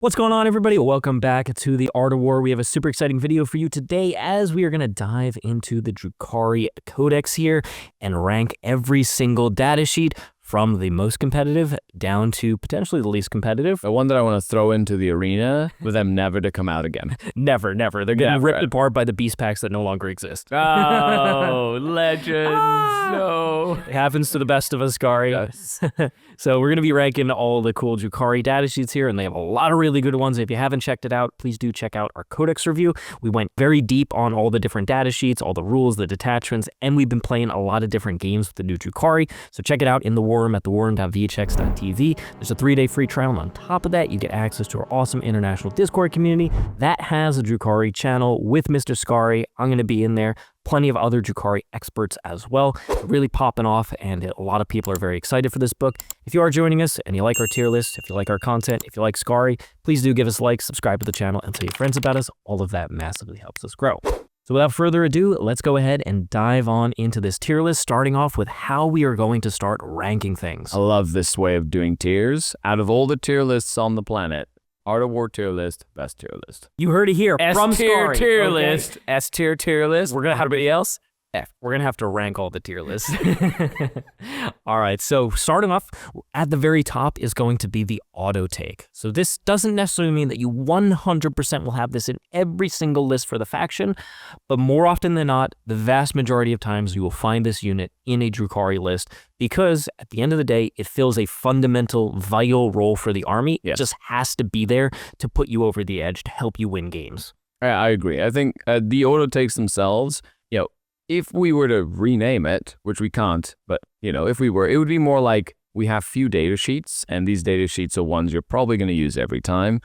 What's going on, everybody? Welcome back to the Art of War. We have a super exciting video for you today as we are going to dive into the Drukhari Codex here and rank every single data sheet from the most competitive down to potentially the least competitive. The one that I want to throw into the arena with them never to come out again. Never. They're getting ripped apart by the beast packs that no longer exist. Oh, legends. No. It happens to the best of us, Skari. Yes. So we're going to be ranking all the cool Drukhari data sheets here, and they have a lot of really good ones. If you haven't checked it out, please do check out our Codex review. We went very deep on all the different data sheets, all the rules, the detachments, and we've been playing a lot of different games with the new Drukhari. So check it out in the War Room at thewarroom.vhx.tv. There's a 3-day free trial, and on top of that, you get access to our awesome international Discord community that has a Drukhari channel with Mr. Skari. I'm going to be in there. Plenty of other Drukhari experts as well. Really popping off, and a lot of people are very excited for this book. If you are joining us and you like our tier list, if you like our content, if you like Skari, please do give us a like, subscribe to the channel, and tell your friends about us. All of that massively helps us grow. So without further ado, let's go ahead and dive on into this tier list, starting off with how we are going to start ranking things. I love this way of doing tiers. Out of all the tier lists on the planet, Art of War tier list, best tier list. You heard it here from Skari. tier list. S tier tier list. We're gonna have everybody else. F. We're gonna have to rank all the tier lists. All right, so starting off at the very top is going to be the auto take. So this doesn't necessarily mean that you 100% will have this in every single list for the faction, but more often than not, the vast majority of times you will find this unit in a Drukhari list because at the end of the day, it fills a fundamental, vital role for the army. Yes. It just has to be there to put you over the edge to help you win games. I agree. I think the auto takes themselves, if we were to rename it, which we can't, but, if we were, it would be more like we have few data sheets, and these data sheets are ones you're probably going to use every time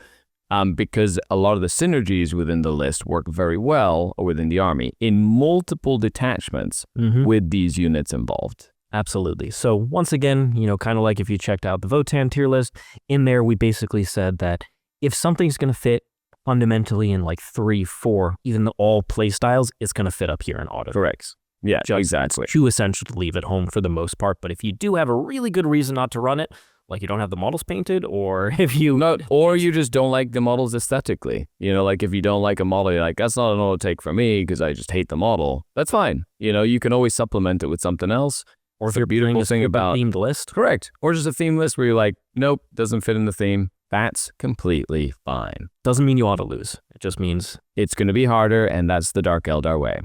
because a lot of the synergies within the list work very well within the army in multiple detachments with these units involved. Absolutely. So once again, kind of like if you checked out the Votan tier list, in there we basically said that if something's going to fit fundamentally in like 3, 4, even all play styles, it's going to fit up here in auto. Correct. Yeah, exactly. It's too essential to leave it home for the most part, but if you do have a really good reason not to run it, like you don't have the models painted, or if you... or you just don't like the models aesthetically. Like if you don't like a model, you're like, that's not an auto take for me because I just hate the model. That's fine. You can always supplement it with something else. Or if you're doing a themed list. Correct. Or just a theme list where you're like, nope, doesn't fit in the theme. That's completely fine. Doesn't mean you ought to lose. It just means it's going to be harder, and that's the Dark Eldar way.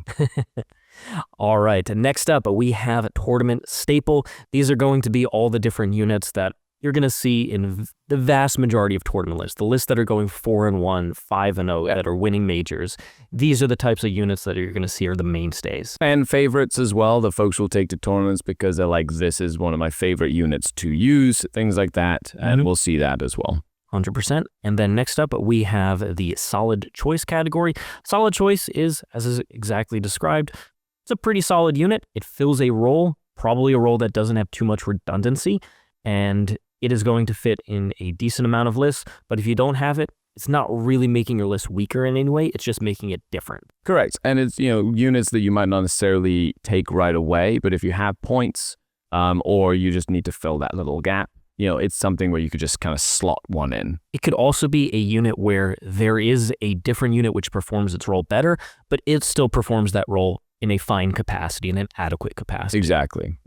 All right, next up, we have Tournament Staple. These are going to be all the different units that you're going to see in the vast majority of tournament lists. The lists that are going 4-1, 5-0, that are winning majors. These are the types of units that you're going to see are the mainstays. Fan favorites as well, the folks will take to tournaments because they're like, this is one of my favorite units to use, things like that, and we'll see that as well. 100%. And then next up, we have the solid choice category. Solid choice is, as is exactly described, it's a pretty solid unit. It fills a role, probably a role that doesn't have too much redundancy, and it is going to fit in a decent amount of lists. But if you don't have it, it's not really making your list weaker in any way. It's just making it different. Correct. And it's, units that you might not necessarily take right away, but if you have points or you just need to fill that little gap, it's something where you could just kind of slot one in. It could also be a unit where there is a different unit which performs its role better, but it still performs that role in a fine capacity, in an adequate capacity. Exactly.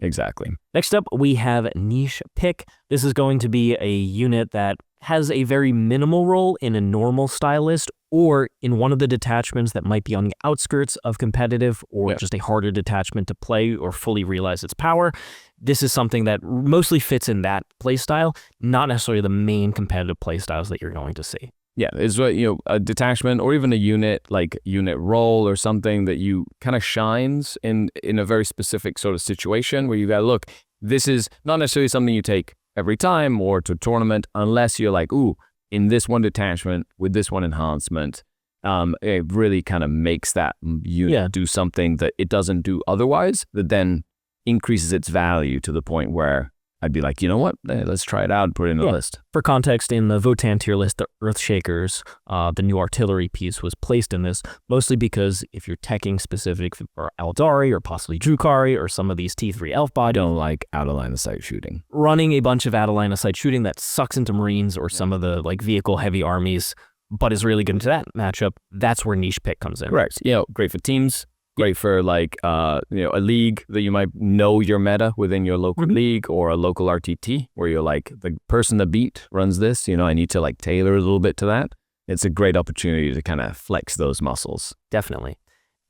Next up, we have Niche Pick. This is going to be a unit that has a very minimal role in a normal style list or in one of the detachments that might be on the outskirts of competitive or just a harder detachment to play or fully realize its power. This is something that mostly fits in that playstyle, not necessarily the main competitive playstyles that you're going to see. Yeah, it's what, a detachment or even a unit, like unit role or something that you kind of shines in a very specific sort of situation where you got to look, this is not necessarily something you take every time or to tournament unless you're like, ooh, in this one detachment with this one enhancement, it really kind of makes that unit do something that it doesn't do otherwise, that then increases its value to the point where I'd be like, you know what? Let's try it out and put it in the list. For context, in the Votann tier list, the Earthshakers, the new artillery piece was placed in this, mostly because if you're teching specific for Eldari or possibly Drukhari or some of these T3 elf bodies, Don't like out-of-line-of-sight shooting. running a bunch of out-of-line-of-sight shooting that sucks into Marines or some of the like vehicle-heavy armies, but is really good into that matchup, that's where niche pick comes in. Correct. Great for teams. Great for like, a league that you might know your meta within your local league, or a local RTT where you're like, the person that beat runs this, I need to like tailor a little bit to that. It's a great opportunity to kind of flex those muscles. Definitely.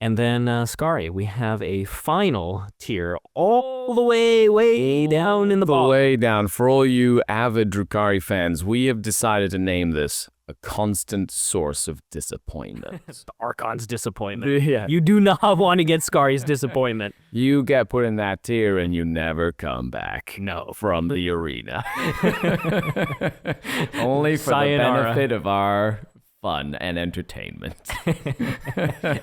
And then Skari, we have a final tier all the way down in the bottom. Way down. For all you avid Drukhari fans, we have decided to name this a constant source of disappointment. The Archon's disappointment. Yeah. You do not want to get Skari's disappointment. You get put in that tier and you never come back. No. From the arena. Only for Sayonara. the benefit of our fun and entertainment.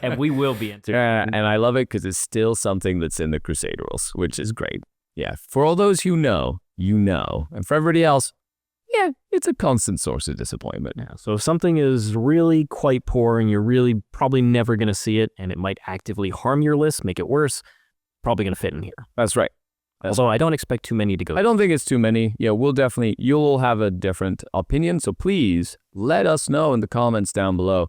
And we will be entertained. And I love it because it's still something that's in the Crusade rules, which is great. Yeah. For all those who know, you know. And for everybody else, yeah, it's a constant source of disappointment. Yeah, so if something is really quite poor and you're really probably never going to see it, and it might actively harm your list, make it worse, probably going to fit in here. That's right. Although I don't expect too many to go. I don't think it's too many. You'll have a different opinion. So please let us know in the comments down below.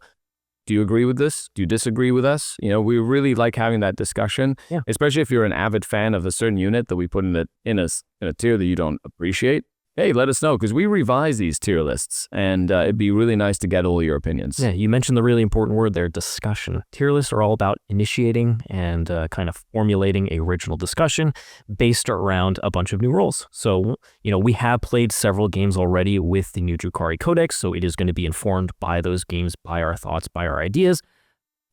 Do you agree with this? Do you disagree with us? We really like having that discussion, especially if you're an avid fan of a certain unit that we put in a tier that you don't appreciate. Hey, let us know, because we revise these tier lists, and it'd be really nice to get all your opinions. Yeah, you mentioned the really important word there, discussion. Tier lists are all about initiating and kind of formulating a original discussion based around a bunch of new rules. So, we have played several games already with the new Drukhari Codex, so it is going to be informed by those games, by our thoughts, by our ideas.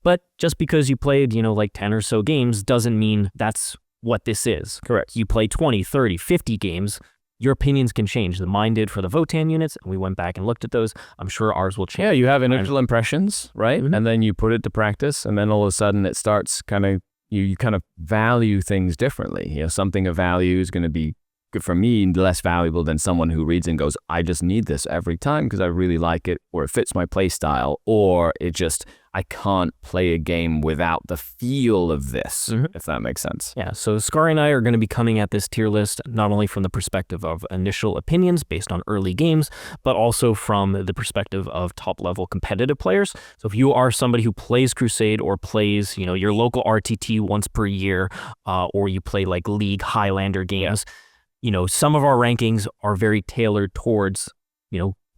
But just because you played, like 10 or so games doesn't mean that's what this is. Correct. You play 20, 30, 50 games, your opinions can change. Mine did for the Votann units, and we went back and looked at those. I'm sure ours will change. Yeah, you have initial impressions, right? Mm-hmm. And then you put it to practice, and then all of a sudden it starts kind of, you kind of value things differently. Something of value is going to be good for me, less valuable than someone who reads and goes, I just need this every time because I really like it, or it fits my play style, or I can't play a game without the feel of this, if that makes sense. Yeah, so Skari and I are going to be coming at this tier list not only from the perspective of initial opinions based on early games, but also from the perspective of top-level competitive players. So if you are somebody who plays Crusade or plays, your local RTT once per year, or you play like League Highlander games, some of our rankings are very tailored towards,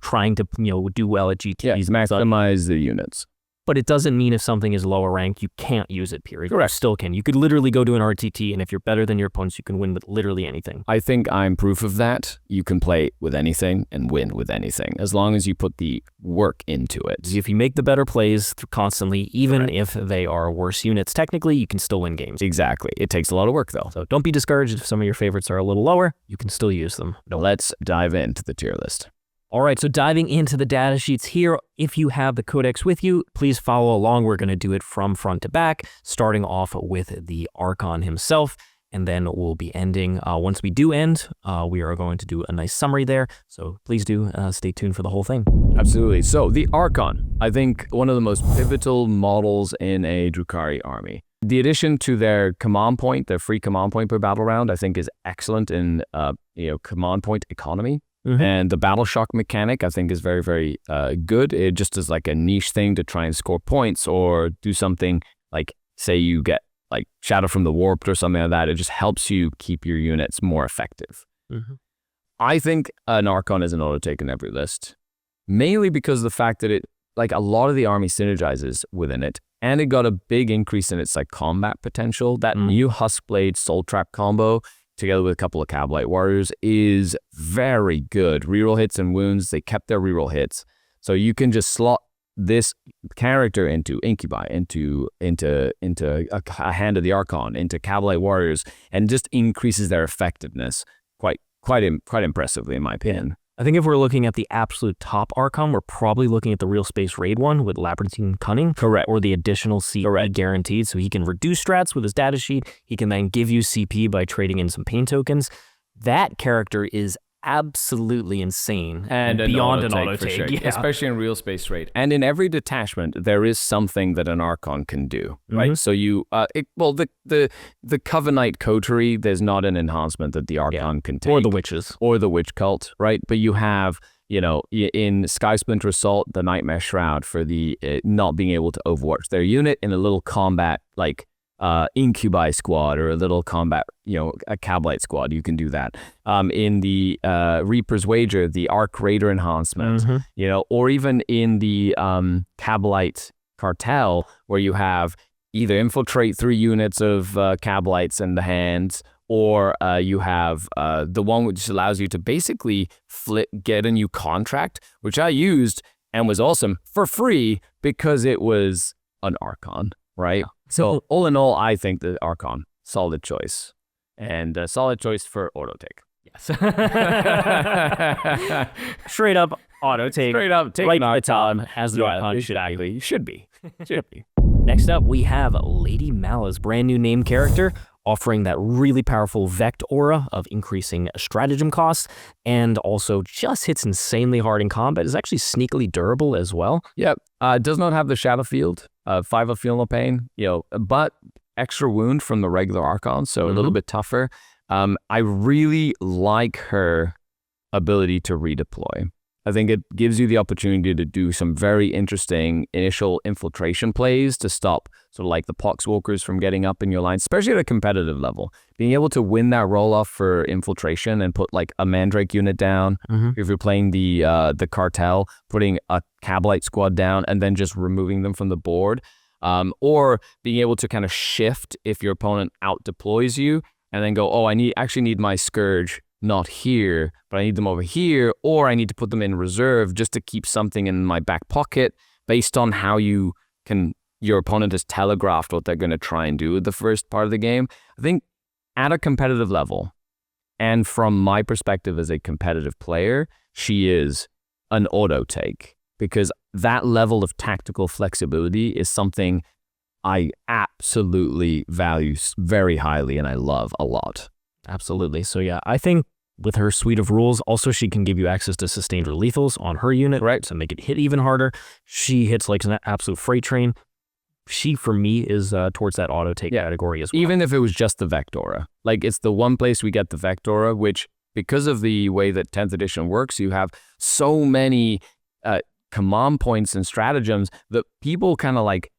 trying to, do well at GTs. Yeah, maximize the units. But it doesn't mean if something is lower ranked, you can't use it, period. Correct. You still can. You could literally go to an RTT, and if you're better than your opponents, you can win with literally anything. I think I'm proof of that. You can play with anything and win with anything, as long as you put the work into it. If you make the better plays constantly, even if they are worse units, technically, you can still win games. Exactly. It takes a lot of work, though. So don't be discouraged if some of your favorites are a little lower. You can still use them. Let's dive into the tier list. All right, so diving into the data sheets here, if you have the Codex with you, please follow along. We're going to do it from front to back, starting off with the Archon himself, and then we'll be ending. Once we do end, we are going to do a nice summary there, so please do stay tuned for the whole thing. Absolutely. So the Archon, I think one of the most pivotal models in a Drukhari army. The addition to their command point, their free command point per battle round, I think is excellent in command point economy. And the battle shock mechanic, I think, is very, very good. It just is like a niche thing to try and score points or do something like, say you get like Shadow from the Warped or something like that. It just helps you keep your units more effective. I think an Archon is an auto-take in every list, mainly because of the fact that it, like, a lot of the army synergizes within it, and it got a big increase in its like combat potential. That new Huskblade Soul Trap combo, together with a couple of Kabalite Warriors, is very good. Reroll hits and wounds, they kept their reroll hits. So you can just slot this character into Incubi, into a Hand of the Archon, into Kabalite Warriors, and just increases their effectiveness quite impressively, in my opinion. I think if we're looking at the absolute top Archon, we're probably looking at the Real Space Raid one with Labyrinthine Cunning. Correct. Or the additional CP guaranteed. So he can reduce strats with his data sheet. He can then give you CP by trading in some pain tokens. that character is absolutely insane and beyond an auto-take auto for take, sure. yeah. Especially in real space raid. And in every detachment, there is something that an Archon can do, right? So you, the Covenite Coterie, there's not an enhancement that the Archon can take. Or the Wyches. Or the Witch Cult, right? But you have, in Sky Splinter Assault, the Nightmare Shroud for the not being able to overwatch their unit in a little combat, like Incubi squad or a little combat, a Kabalite squad, you can do that. In the Reaper's Wager, the Arc Raider enhancement, or even in the Kabalite Cartel, where you have either infiltrate 3 units of Kabalites in the hands, or you have the one which allows you to basically get a new contract, which I used and was awesome for free because it was an Archon, right? So all in all, I think the Archon, solid choice. And solid choice for auto take. Yes. Straight up auto take. Straight up take right an at the Archon. top, as the Archon Exactly. Should be. Next up, we have Lady Malys, brand new name character, offering that really powerful Vect aura of increasing stratagem costs, and also just hits insanely hard in combat. Is actually sneakily durable as well. Yep. Does not have the Shadow Field, 5 of Feel No Pain, but extra wound from the regular Archon, so a little bit tougher. I really like her ability to redeploy. I think it gives you the opportunity to do some very interesting initial infiltration plays to stop sort of like the Poxwalkers from getting up in your line, especially at a competitive level. Being able to win that roll-off for infiltration and put like a Mandrake unit down, if you're playing the Cartel, putting a Kabalite squad down and then just removing them from the board, or being able to kind of shift if your opponent out-deploys you and then go, actually need my Scourge not here, but I need them over here, or I need to put them in reserve just to keep something in my back pocket based on how your opponent has telegraphed what they're going to try and do with the first part of the game. I think at a competitive level, and from my perspective as a competitive player, she is an auto take, because that level of tactical flexibility is something I absolutely value very highly and I love a lot. Absolutely. So yeah, I think with her suite of rules, also she can give you access to sustained lethals on her unit, right? To make it hit even harder. She hits like an absolute freight train. She, for me, is towards that auto take category as well. Even if it was just the Vectora. Like, it's the one place we get the Vectora, which, because of the way that 10th edition works, you have so many command points and stratagems that people kind of like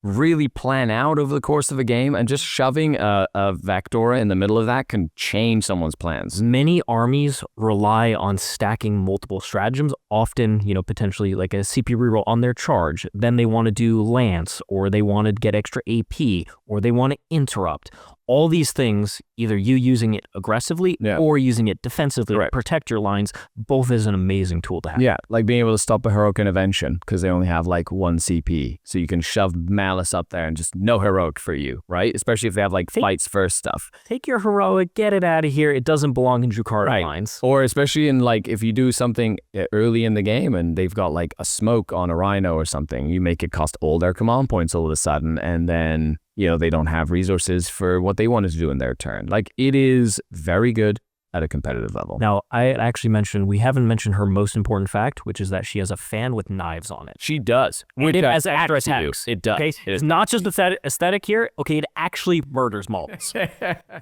really plan out over the course of a game, and just shoving a Vectora in the middle of that can change someone's plans. Many armies rely on stacking multiple stratagems, often, potentially like a CP reroll on their charge. Then they want to do Lance, or they want to get extra AP, or they want to interrupt. All these things, either you using it aggressively or using it defensively to protect your lines, both is an amazing tool to have. Yeah, like being able to stop a heroic intervention because they only have like 1 CP. So you can shove Malys up there and just no heroic for you, right? Especially if they have like fights first stuff. Take your heroic, get it out of here. It doesn't belong in Drukhari lines. Or especially in like if you do something early in the game and they've got like a smoke on a Rhino or something, you make it cost all their command points all of a sudden, and then they don't have resources for what they wanted to do in their turn. Like, it is very good at a competitive level. Now, I actually we haven't mentioned her most important fact, which is that she has a fan with knives on it. She does. And it has extra attacks. It does. Okay? It's not just aesthetic here. Okay, it actually murders Malys.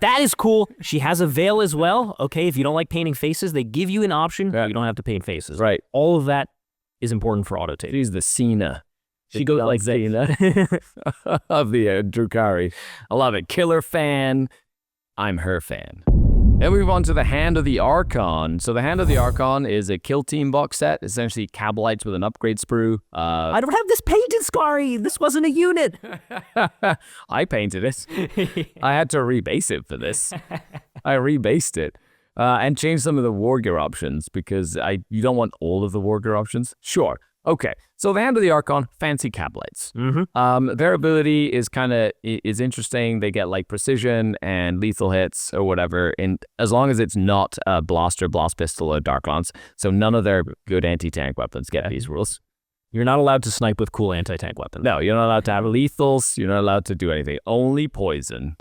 That is cool. She has a veil as well. Okay, if you don't like painting faces, they give you an option. You don't have to paint faces. Right. All of that is important for auto take. She's the Cena. She goes like Cena of the Drukhari. I love it. Killer fan. I'm her fan. Then we move on to the Hand of the Archon. So the Hand of the Archon is a kill team box set, essentially Kabalites with an upgrade sprue. I don't have this painted, Skari. This wasn't a unit. I painted it. I had to rebase it for this. I rebased it. And changed some of the war gear options because you don't want all of the war gear options. Sure. Okay, so the Hand of the Archon, fancy Kabalites. Their ability is is interesting. They get like precision and lethal hits or whatever, and as long as it's not a blaster, blast pistol, or dark lance. So none of their good anti-tank weapons get these rules. You're not allowed to snipe with cool anti-tank weapons. No, you're not allowed to have lethals. You're not allowed to do anything. Only poison,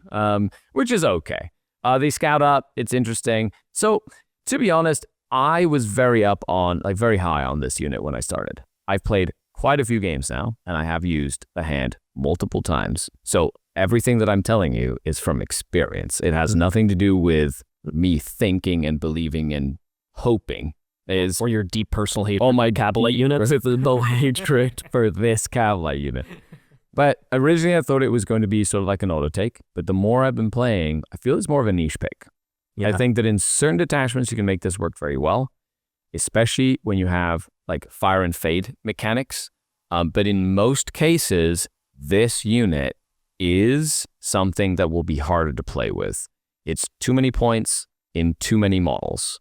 which is okay. They scout up. It's interesting. So to be honest, I was very high on this unit when I started. I've played quite a few games now, and I have used the hand multiple times. So everything that I'm telling you is from experience. It has nothing to do with me thinking and believing and hoping. Or your deep personal hate for my Kabalite units. The hatred for this Kabalite unit. But originally I thought it was going to be sort of like an auto take, but the more I've been playing, I feel it's more of a niche pick. Yeah. I think that in certain detachments you can make this work very well, especially when you have like fire and fade mechanics. But in most cases, this unit is something that will be harder to play with. It's too many points in too many models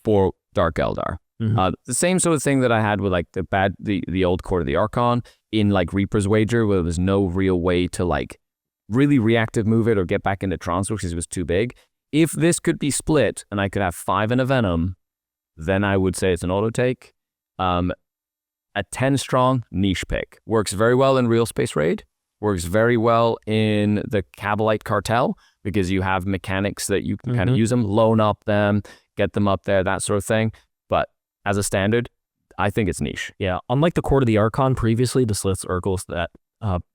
for Dark Eldar. The same sort of thing that I had with like the old Court of the Archon in like Reaper's Wager, where there was no real way to like really reactive move it or get back into trance because it was too big. If this could be split and I could have 5 in a Venom, then I would say it's an auto take. A 10 strong niche pick. Works very well in Real Space Raid. Works very well in the Kabalite Cartel because you have mechanics that you can kind of use them, loan up them, get them up there, that sort of thing. But as a standard, I think it's niche. Yeah, unlike the Court of the Archon previously, the Sliths, Urgles, that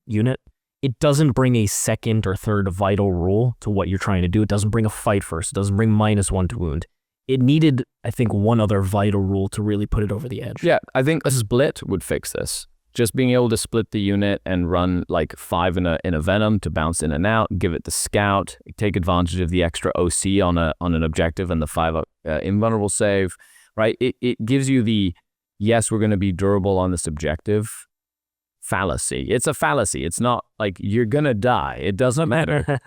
unit, it doesn't bring a second or third vital rule to what you're trying to do. It doesn't bring a fight first. It doesn't bring -1 to wound. It needed, I think, one other vital rule to really put it over the edge. Yeah, I think a split would fix this. Just being able to split the unit and run like 5 in a Venom to bounce in and out, give it the scout, take advantage of the extra OC on an objective and the 5 invulnerable save, right? It gives you the, yes, we're going to be durable on this objective fallacy. It's a fallacy. It's not like you're going to die. It doesn't matter.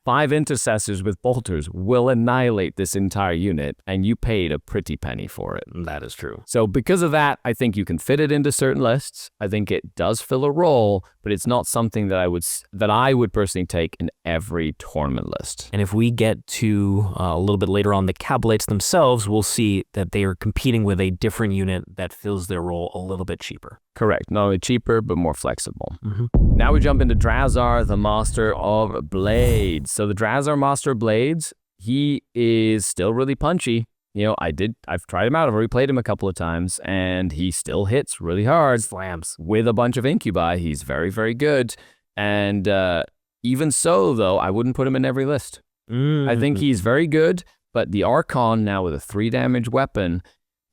5 intercessors with bolters will annihilate this entire unit, and you paid a pretty penny for it. That is true. So because of that, I think you can fit it into certain lists. I think it does fill a role, but it's not something that I would personally take in every tournament list. And if we get to a little bit later on the Kabalites themselves, we'll see that they are competing with a different unit that fills their role a little bit cheaper. Correct. Not only cheaper, but more flexible. Now we jump into Drazhar, the Master of Blades. So the Drazhar Master of Blades, he is still really punchy. You know, I've tried him out. I've already played him a couple of times, and he still hits really hard. Slams. With a bunch of Incubi. He's very, very good. And even so, though, I wouldn't put him in every list. I think he's very good, but the Archon now with a 3 damage weapon,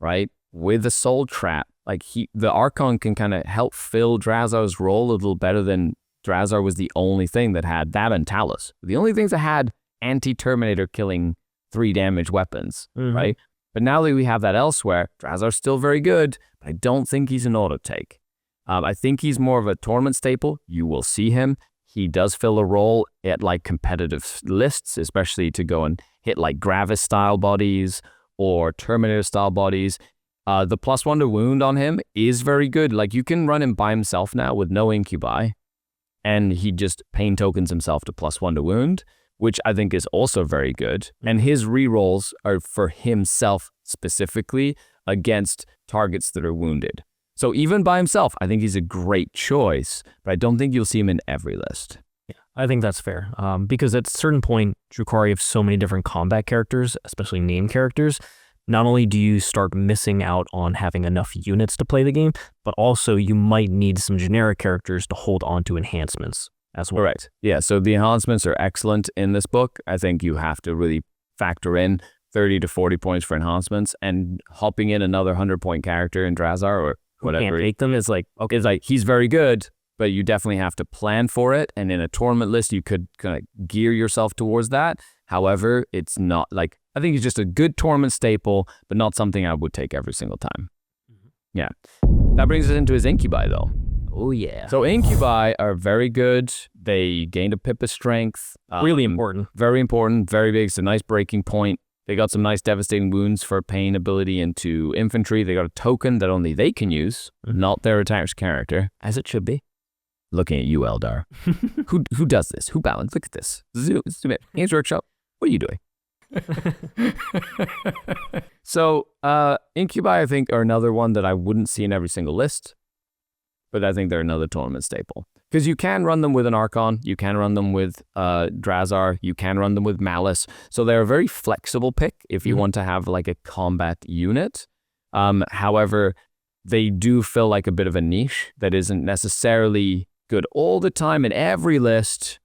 right, with a Soul Trap, like the Archon can kind of help fill Drazhar's role a little better than Drazhar was the only thing that had that and Talos. The only things that had anti-Terminator killing 3 damage weapons, right? But now that we have that elsewhere, Drazhar's still very good, but I don't think he's an auto take. I think he's more of a tournament staple. You will see him. He does fill a role at like competitive lists, especially to go and hit like Gravis style bodies or Terminator style bodies. The +1 to wound on him is very good. Like you can run him by himself now with no Incubi, and he just pain tokens himself to +1 to wound, which I think is also very good. And his rerolls are for himself specifically against targets that are wounded. So even by himself, I think he's a great choice, but I don't think you'll see him in every list. Yeah, I think that's fair. Because at a certain point, Drukhari have so many different combat characters, especially name characters. Not only do you start missing out on having enough units to play the game, but also you might need some generic characters to hold on to enhancements as well. Correct. Yeah, so the enhancements are excellent in this book. I think you have to really factor in 30 to 40 points for enhancements, and hopping in another 100-point character in Drazhar or whatever. Can't take them is like, okay. It's like, he's very good, but you definitely have to plan for it. And in a tournament list, you could kind of gear yourself towards that. However, it's not like, I think he's just a good tournament staple, but not something I would take every single time. Yeah. That brings us into his Incubi, though. Oh, yeah. So Incubi are very good. They gained a Pippa strength. Really important. Very important. Very big. It's a nice breaking point. They got some nice devastating wounds for pain ability into infantry. They got a token that only they can use, not their attached character. As it should be. Looking at you, Eldar. Who does this? Who balances? Look at this. Zoom in. Games Workshop. What are you doing? So Incubi, I think, are another one that I wouldn't see in every single list, but I think they're another tournament staple. Because you can run them with an Archon, you can run them with Drazhar, you can run them with Malys. So they're a very flexible pick if you want to have like a combat unit. However, they do fill like a bit of a niche that isn't necessarily good all the time in every list,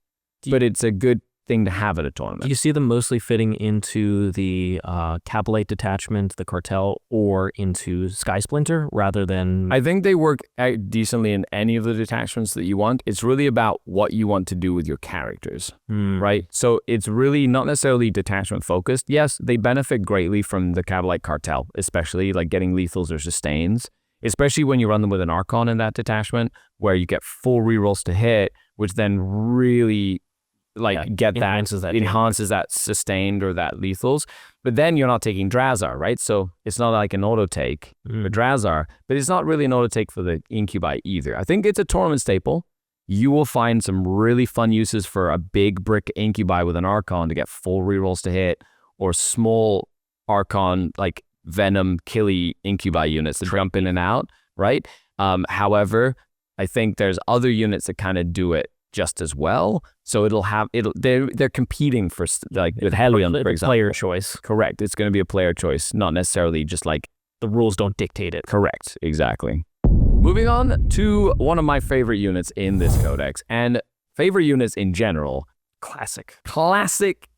but it's a good thing to have at a tournament. Do you see them mostly fitting into the Kabalite detachment, the cartel, or into Sky Splinter rather than... I think they work out decently in any of the detachments that you want. It's really about what you want to do with your characters, right? So it's really not necessarily detachment focused. Yes, they benefit greatly from the Kabalite cartel, especially like getting lethals or sustains, especially when you run them with an Archon in that detachment where you get full rerolls to hit, which then really... enhances that sustained or that lethals. But then you're not taking Drazhar, right? So it's not like an auto take for Drazhar, but it's not really an auto take for the Incubi either. I think it's a tournament staple. You will find some really fun uses for a big brick Incubi with an Archon to get full rerolls to hit, or small Archon like Venom killy Incubi units that jump in and out, right? However, I think there's other units that kind of do it just as well. So they're competing for like with Hellions, for example. Player choice. Correct. It's going to be a player choice, not necessarily just like the rules don't dictate it. Correct. Exactly. Moving on to one of my favorite units in this codex, and favorite units in general. Classic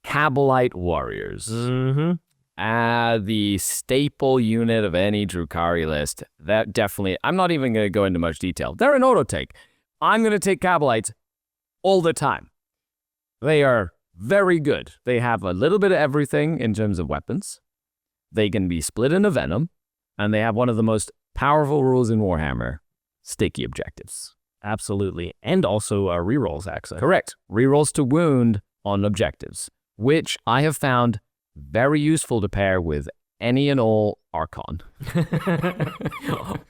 Kabalite Warriors. The staple unit of any Drukhari list. That definitely, I'm not even going to go into much detail. They're an auto take. I'm going to take Kabalites all the time. They are very good. They have a little bit of everything in terms of weapons. They can be split into Venom, and they have one of the most powerful rules in Warhammer, sticky objectives. Absolutely. And also rerolls, actually. Correct. Rerolls to wound on objectives, which I have found very useful to pair with any and all Archon.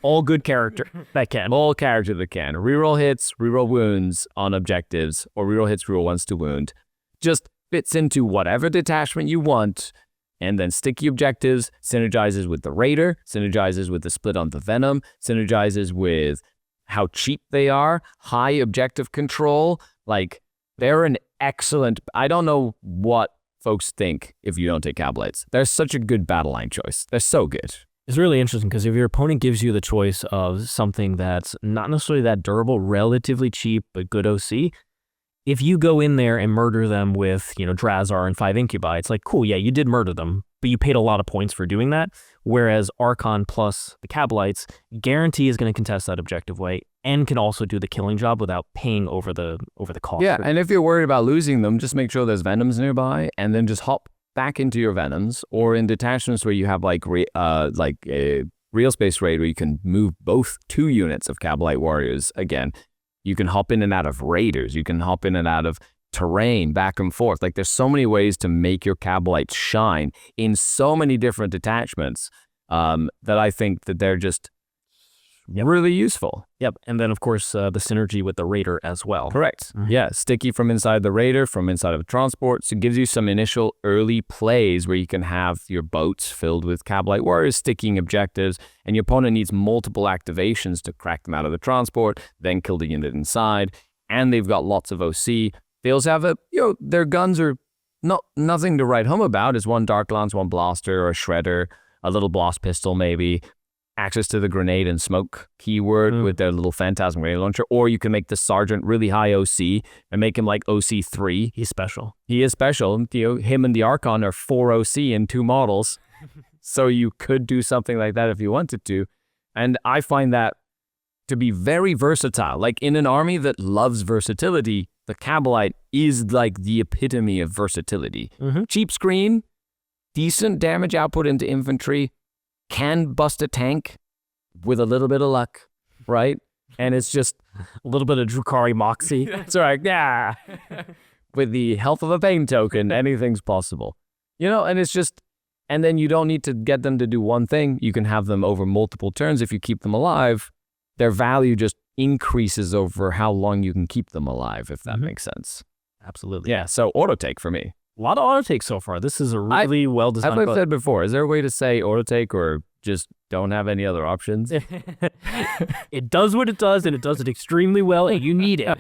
All good character that can. All character that can. Reroll hits, reroll wounds on objectives, or reroll hits, reroll ones to wound. Just fits into whatever detachment you want, and then sticky objectives, synergizes with the Raider, synergizes with the split on the Venom, synergizes with how cheap they are, high objective control. Like, they're an excellent... I don't know what folks think if you don't take Kabalites. They're such a good battle line choice. They're so good. It's really interesting because if your opponent gives you the choice of something that's not necessarily that durable, relatively cheap, but good OC, if you go in there and murder them with, Drazhar and 5 Incubi, it's like, cool, yeah, you did murder them, but you paid a lot of points for doing that. Whereas Archon plus the Kabalites guarantee is going to contest that objective way and can also do the killing job without paying over the cost. Yeah, and if you're worried about losing them, just make sure there's Venoms nearby, and then just hop back into your Venoms, or in detachments where you have like a real space raid where you can move both 2 units of Kabalite Warriors. Again, you can hop in and out of Raiders, you can hop in and out of terrain, back and forth. Like, there's so many ways to make your Kabalites shine in so many different detachments that I think that they're just really useful. Yep, and then of course the synergy with the Raider as well. Correct. Yeah, sticky from inside the Raider, from inside of a transport. So it gives you some initial early plays where you can have your boats filled with Kabalite Warriors sticking objectives, and your opponent needs multiple activations to crack them out of the transport, then kill the unit inside, and they've got lots of OC. They also have their guns are nothing to write home about. Is one Dark Lance, one Blaster, or a Shredder, a little Blast Pistol maybe. Access to the grenade and smoke keyword with their little Phantasm grenade launcher, or you can make the Sergeant really high OC and make him like OC 3. He's special. He is special. Him and the Archon are 4 OC in 2 models, so you could do something like that if you wanted to. And I find that to be very versatile. Like, in an army that loves versatility, the Kabalite is like the epitome of versatility. Cheap screen, decent damage output into infantry, can bust a tank with a little bit of luck, right? And it's just a little bit of Drukhari moxie. That's right, yeah. With the health of a pain token, anything's possible. And it's just, and then you don't need to get them to do one thing. You can have them over multiple turns. If you keep them alive, their value just increases over how long you can keep them alive, if that makes sense. Absolutely. Yeah, so auto take for me. A lot of auto takes so far. This is a really well designed. As I've said before, is there a way to say auto take or just don't have any other options? It does what it does, and it does it extremely well, and you need it.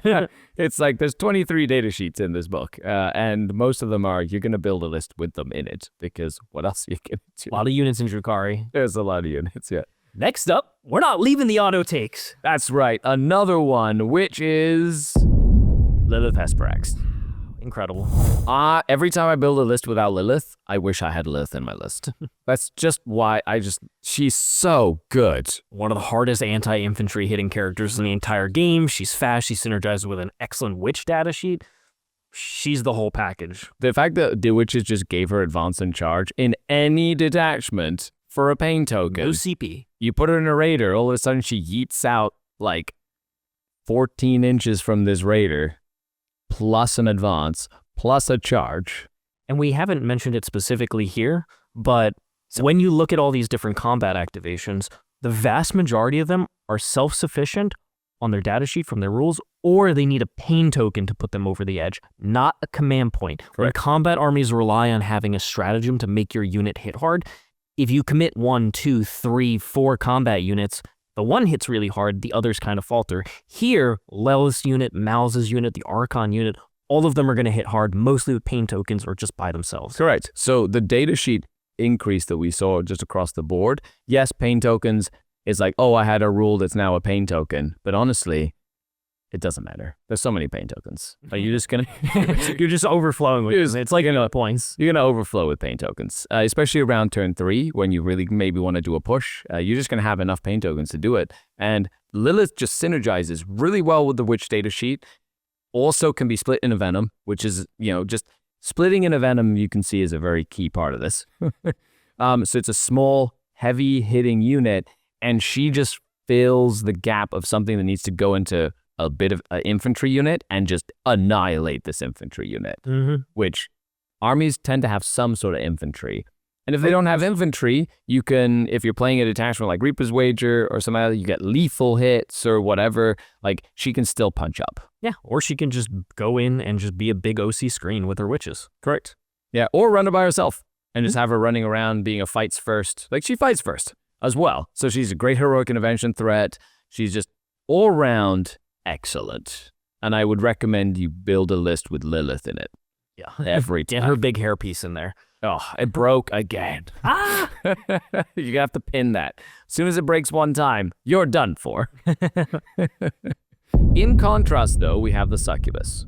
It's like there's 23 data sheets in this book, and most of them are you're going to build a list with them in it, because what else are you going to do? A lot of units in Drukhari. There's a lot of units, yeah. Next up, we're not leaving the auto takes. That's right. Another one, which is Lelith Hesperax. Incredible. Every time I build a list without Lelith, I wish I had Lelith in my list. That's just why she's so good. One of the hardest anti-infantry hitting characters in the entire game. She's fast. She synergizes with an excellent witch data sheet. She's the whole package. The fact that the witches just gave her advance and charge in any detachment for a pain token. No CP. You put her in a raider, all of a sudden she yeets out like 14 inches from this raider, plus an advance, plus a charge. And we haven't mentioned it specifically here, but when you look at all these different combat activations, the vast majority of them are self-sufficient on their datasheet from their rules, or they need a pain token to put them over the edge, not a command point. Correct. When combat armies rely on having a stratagem to make your unit hit hard, if you commit 1, 2, 3, 4 combat units, the one hits really hard, the others kind of falter. Here, Lelith's unit, Malys' unit, the Archon unit, all of them are going to hit hard, mostly with pain tokens or just by themselves. Correct. So the datasheet increase that we saw just across the board, yes, pain tokens is like, oh, I had a rule that's now a pain token. But honestly, it doesn't matter. There's so many pain tokens. Are you just going to... You're just overflowing with it. It's like points. You're going to overflow with pain tokens, especially around turn 3 when you really maybe want to do a push. You're just going to have enough pain tokens to do it. And Lelith just synergizes really well with the Witch datasheet. Also can be split in a Venom, which is, just splitting in a Venom you can see is a very key part of this. So it's a small, heavy hitting unit, and she just fills the gap of something that needs to go into a bit of an infantry unit and just annihilate this infantry unit, which armies tend to have some sort of infantry. And if they don't have infantry, you can, if you're playing a detachment like Reaper's Wager or something like that, you get lethal hits or whatever, like she can still punch up. Yeah, or she can just go in and just be a big OC screen with her witches. Correct. Yeah, or run it by herself and just have her running around being a fights first. Like she fights first as well. So she's a great heroic intervention threat. She's just all round excellent. And I would recommend you build a list with Lelith in it. Yeah. Every time. Get her big hairpiece in there. Oh, it broke again. You have to pin that. As soon as it breaks one time, you're done for. In contrast, though, we have the Succubus.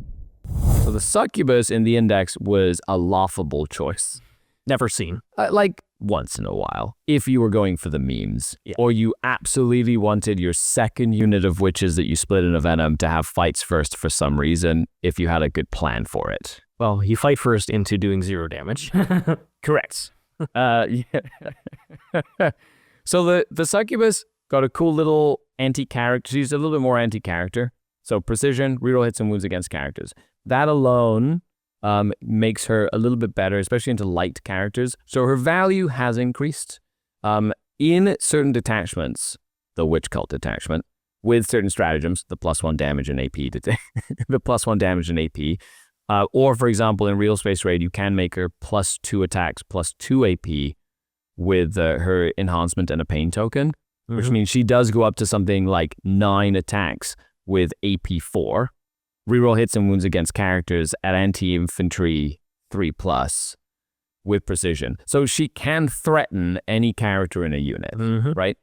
So the Succubus in the index was a laughable choice. Never seen. Like once in a while, if you were going for the memes, or you absolutely wanted your second unit of witches that you split in a Venom to have fights first for some reason, if you had a good plan for it. Well, you fight first into doing 0 damage. Correct. So the Succubus got a cool little anti-character. She's a little bit more anti-character. So precision, reroll hits and wounds against characters. That alone makes her a little bit better, especially into light characters. So her value has increased. In certain detachments, the Witch Cult detachment, with certain stratagems, the +1 damage and AP, the +1 damage and AP, or for example, in Real Space Raid, you can make her +2 attacks, +2 AP with her enhancement and a pain token, which means she does go up to something like 9 attacks with AP 4. Reroll hits and wounds against characters at anti-infantry 3+ with precision. So she can threaten any character in a unit, right?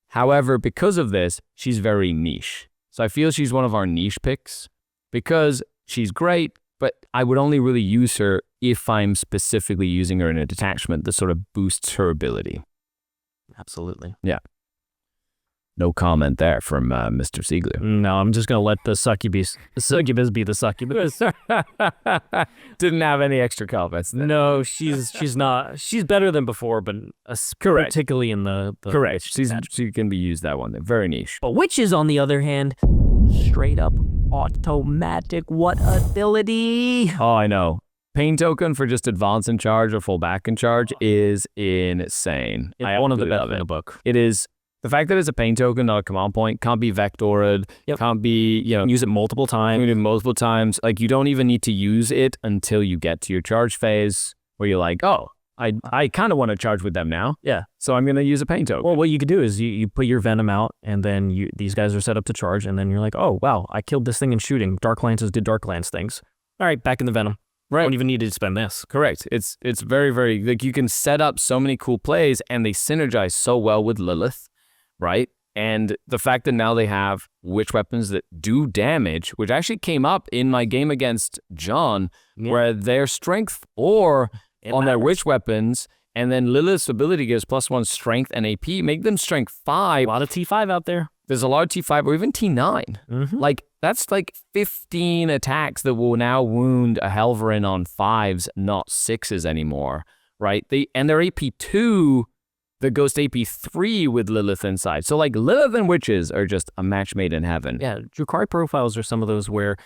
However, because of this, she's very niche. So I feel she's one of our niche picks because she's great, but I would only really use her if I'm specifically using her in a detachment that sort of boosts her ability. Absolutely. Yeah. No comment there from Mr. Siegler. No, I'm just going to let the Succubus be the Succubus. Didn't have any extra comments there. No, she's not. She's better than before, but correct. Particularly in the correct. She can be used that one. They're very niche. But Witches, on the other hand, straight up automatic. What ability? Oh, I know. Pain token for just advance and charge or full back and charge is insane. It's one of the best in the book. It is The fact that it's a pain token, not a command point, can't be vectored, can't be, use it multiple times. Like, you don't even need to use it until you get to your charge phase where you're like, oh, I kind of want to charge with them now. Yeah. So I'm going to use a pain token. Well, what you could do is you put your Venom out, and then these guys are set up to charge, and then you're like, oh, wow, I killed this thing in shooting. Dark Lances did Dark Lance things. All right, back in the Venom. Right. Don't even need to spend this. Correct. It's very, very, like, you can set up so many cool plays, and they synergize so well with Lelith. Right? And the fact that now they have witch weapons that do damage, which actually came up in my game against John, where their strength 4 on their witch weapons, and then Lilith's ability gives +1 strength and AP, make them strength 5. A lot of T5 out there. There's a lot of T5 or even T9. Like, that's like 15 attacks that will now wound a Helverin on 5s, not 6s anymore. Right? And their AP2 that goes to AP3 with Lelith inside. So, like, Lelith and Wyches are just a match made in heaven. Yeah, Drukhari profiles are some of those where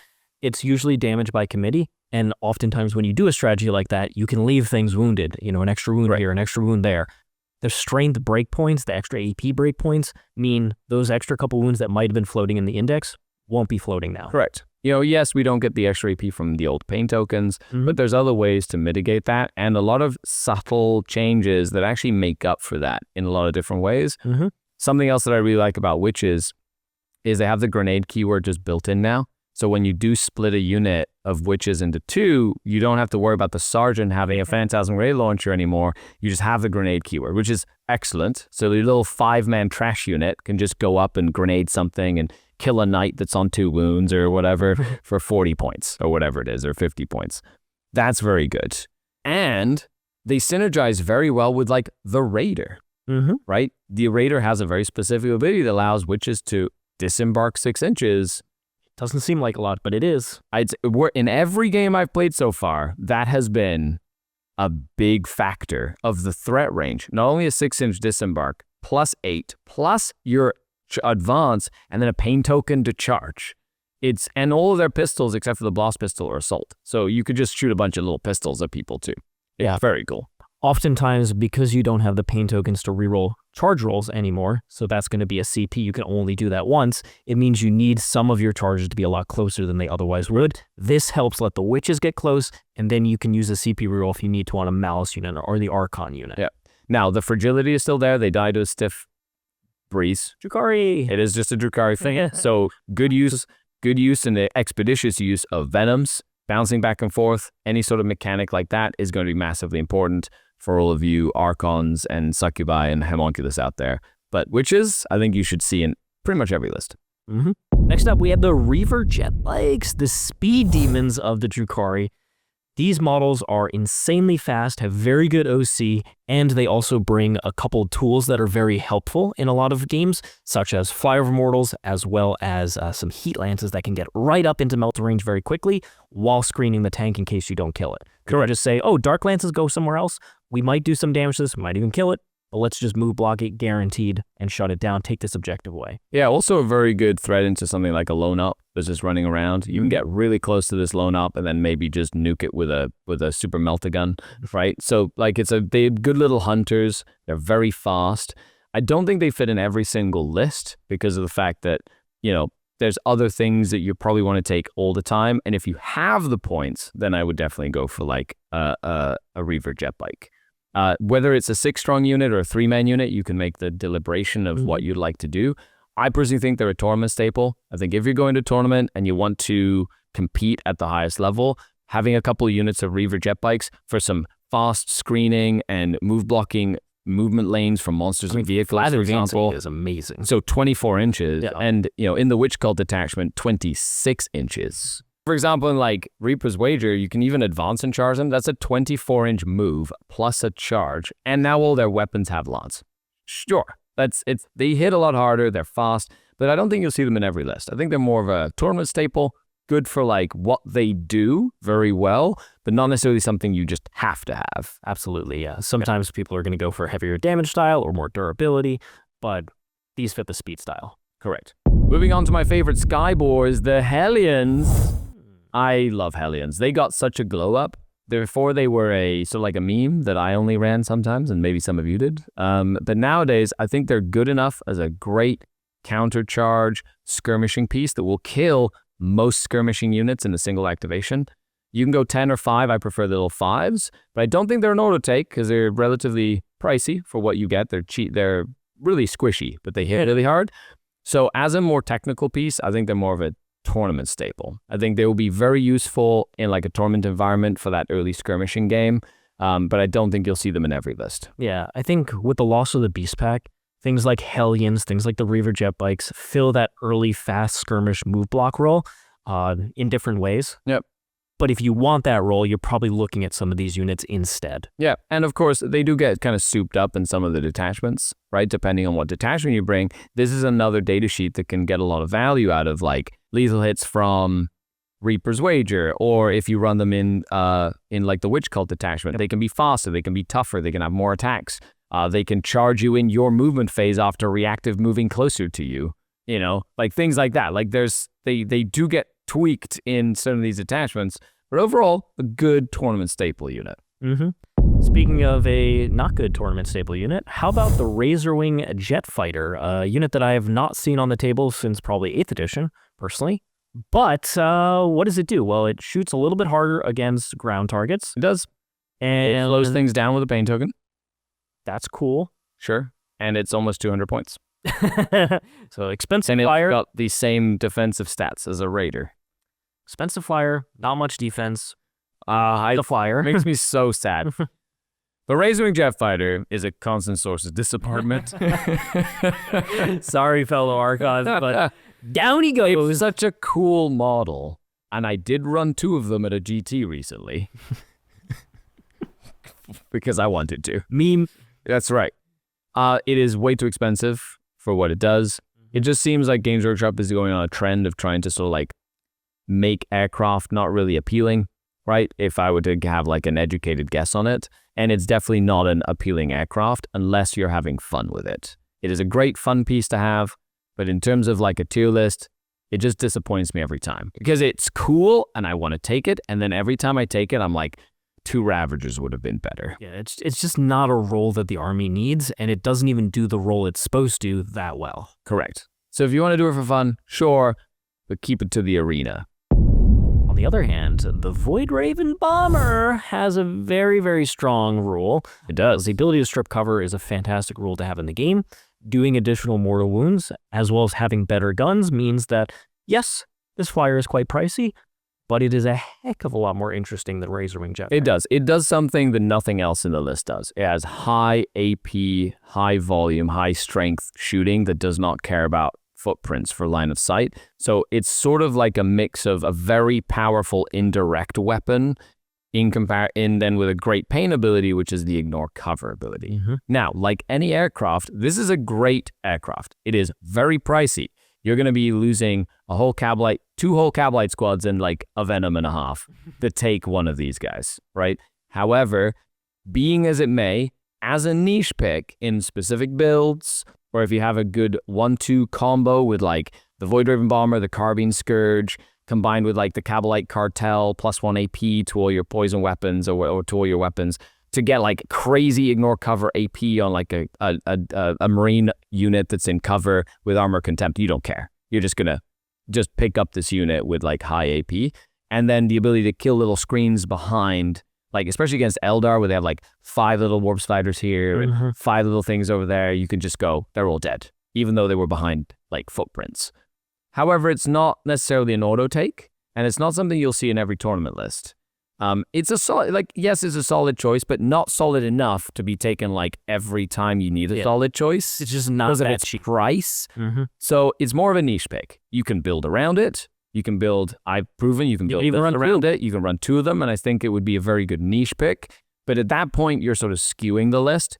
it's usually damage by committee, and oftentimes when you do a strategy like that, you can leave things wounded, an extra wound here, an extra wound there. The strength breakpoints, the extra AP breakpoints, mean those extra couple wounds that might have been floating in the index won't be floating now. Correct. Yes, we don't get the extra AP from the old pain tokens, but there's other ways to mitigate that, and a lot of subtle changes that actually make up for that in a lot of different ways. Something else that I really like about Wyches is they have the grenade keyword just built in now. So when you do split a unit of Wyches into 2, you don't have to worry about the sergeant having a Phantasm Ray launcher anymore. You just have the grenade keyword, which is excellent. So your little 5-man trash unit can just go up and grenade something and kill a knight that's on 2 wounds or whatever for 40 points or whatever it is, or 50 points. That's very good. And they synergize very well with, like, the Raider, right? The Raider has a very specific ability that allows Wyches to disembark 6 inches. Doesn't seem like a lot, but it is. In every game I've played so far, that has been a big factor of the threat range. Not only a 6-inch disembark, +8, plus your advance, and then a pain token to charge. And all of their pistols, except for the blast pistol, are assault. So you could just shoot a bunch of little pistols at people too. Yeah, very cool. Oftentimes, because you don't have the pain tokens to reroll charge rolls anymore, so that's going to be a CP, you can only do that once, it means you need some of your charges to be a lot closer than they otherwise would. This helps let the Wyches get close, and then you can use a CP reroll if you need to on a Malys unit or the Archon unit. Yeah. Now, the fragility is still there. They die to a stiff breeze. Drukhari. It is just a Drukhari thing. So good use and the expeditious use of Venoms, bouncing back and forth. Any sort of mechanic like that is going to be massively important for all of you Archons and Succubi and Haemonculus out there. But Wyches, I think you should see in pretty much every list. Next up, we have the Reaver Jetbikes, the speed demons of the Drukhari. These models are insanely fast, have very good OC, and they also bring a couple of tools that are very helpful in a lot of games, such as Flyover Mortals, as well as some Heat Lances that can get right up into melt range very quickly while screening the tank in case you don't kill it. Correct. Just say, oh, Dark Lances go somewhere else. We might do some damage to this, we might even kill it, but let's just move block it guaranteed and shut it down, take this objective away. Yeah, also a very good threat into something like a lone up that's just running around. You can get really close to this lone up and then maybe just nuke it with a super melt-a-gun, right? So, like, they're good little hunters. They're very fast. I don't think they fit in every single list because of the fact that, there's other things that you probably want to take all the time. And if you have the points, then I would definitely go for like a Reaver Jetbike. Whether it's a 6-strong unit or a 3-man unit, you can make the deliberation of what you'd like to do. I personally think they're a tournament staple. I think if you're going to a tournament and you want to compete at the highest level, having a couple of units of Reaver Jetbikes for some fast screening and blocking movement lanes from monsters and vehicles, for example, is amazing. So 24 inches, and in the Witch Cult detachment, 26 inches. For example, in like Reaper's Wager, you can even advance and charge them. That's a 24-inch move plus a charge, and now all their weapons have lance. Sure, they hit a lot harder, they're fast, but I don't think you'll see them in every list. I think they're more of a tournament staple, good for like what they do very well, but not necessarily something you just have to have. Absolutely, yeah. Sometimes people are going to go for heavier damage style or more durability, but these fit the speed style. Correct. Moving on to my favorite Skyboars, the Hellions. I love Hellions. They got such a glow up Before they were like a meme that I only ran sometimes, and maybe some of you did. But nowadays, I think they're good enough as a great countercharge skirmishing piece that will kill most skirmishing units in a single activation. You can go 10 or 5. I prefer the little 5s, but I don't think they're an auto take because they're relatively pricey for what you get. They're cheap. They're really squishy, but they hit really hard. So as a more technical piece, I think they're more of a tournament staple. I think they will be very useful in like a tournament environment for that early skirmishing game, but I don't think you'll see them in every list. Yeah, I think with the loss of the Beast Pack, things like Hellions, things like the Reaver jet bikes fill that early fast skirmish move block role in different ways. Yep. But if you want that role, you're probably looking at some of these units instead. Yeah, and of course, they do get kind of souped up in some of the detachments, right? Depending on what detachment you bring. This is another datasheet that can get a lot of value out of like lethal hits from Reaper's Wager, or if you run them in like the Witch Cult detachment, they can be faster, they can be tougher, they can have more attacks. They can charge you in your movement phase after reactive moving closer to you. You know, like things like that. Like they do get tweaked in some of these attachments, but overall, a good tournament staple unit. Speaking of a not good tournament staple unit, how about the Razorwing Jetfighter, a unit that I have not seen on the table since probably 8th edition, personally. But what does it do? Well, it shoots a little bit harder against ground targets. It does. And it slows things down with a pain token. That's cool. Sure. And it's almost 200 points. So expensive and flyer. And it's got the same defensive stats as a Raider. Expensive flyer, not much defense. The flyer. Makes me so sad. The Razorwing Jetfighter is a constant source of disappointment. Sorry, fellow Archons, but down he goes. It was such a cool model, and I did run 2 of them at a GT recently. Because I wanted to. Meme. That's right. It is way too expensive for what it does. It just seems like Games Workshop is going on a trend of trying to sort of like make aircraft not really appealing, right? If I were to have like an educated guess on it. And it's definitely not an appealing aircraft unless you're having fun with it. It is a great fun piece to have, but in terms of like a tier list, it just disappoints me every time. Because it's cool and I want to take it, and then every time I take it, I'm like, 2 Ravagers would have been better. Yeah, it's just not a role that the army needs, and it doesn't even do the role it's supposed to that well. Correct. So if you want to do it for fun, sure, but keep it to the arena. On the other hand, the Voidraven Bomber has a very, very strong rule. It does. The ability to strip cover is a fantastic rule to have in the game. Doing additional mortal wounds, as well as having better guns, means that, yes, this flyer is quite pricey, but it is a heck of a lot more interesting than Razorwing Jetfighter. It does. It does something that nothing else in the list does. It has high AP, high volume, high strength shooting that does not care about footprints for line of sight. So it's sort of like a mix of a very powerful indirect weapon in then with a great pain ability, which is the ignore cover ability. Now, like any aircraft, this is a great aircraft. It is very pricey. You're going to be losing a whole Kabalite, 2 whole Kabalite squads and like a Venom and a half to take one of these guys, right? However, being as it may, as a niche pick in specific builds, or if you have a good 1-2 combo with like the Voidraven Bomber, the Carbine Scourge, combined with like the Kabalite Cartel, +1 AP to all your poison weapons or to all your weapons, to get like crazy ignore cover AP on like a Marine unit that's in cover with armor contempt, you don't care. You're just gonna just pick up this unit with like high AP, and then the ability to kill little screens behind, like especially against Eldar where they have like 5 little warp spiders here and 5 little things over there. You can just go, they're all dead, even though they were behind like footprints. However, it's not necessarily an auto take, and it's not something you'll see in every tournament list. It's a solid, like, yes, it's a solid choice, but not solid enough to be taken like every time you need a solid choice. It's just not that cheap. Price. So it's more of a niche pick. You can build around it. You can build, I've proven you can build even run around it. You can run 2 of them, and I think it would be a very good niche pick. But at that point, you're sort of skewing the list.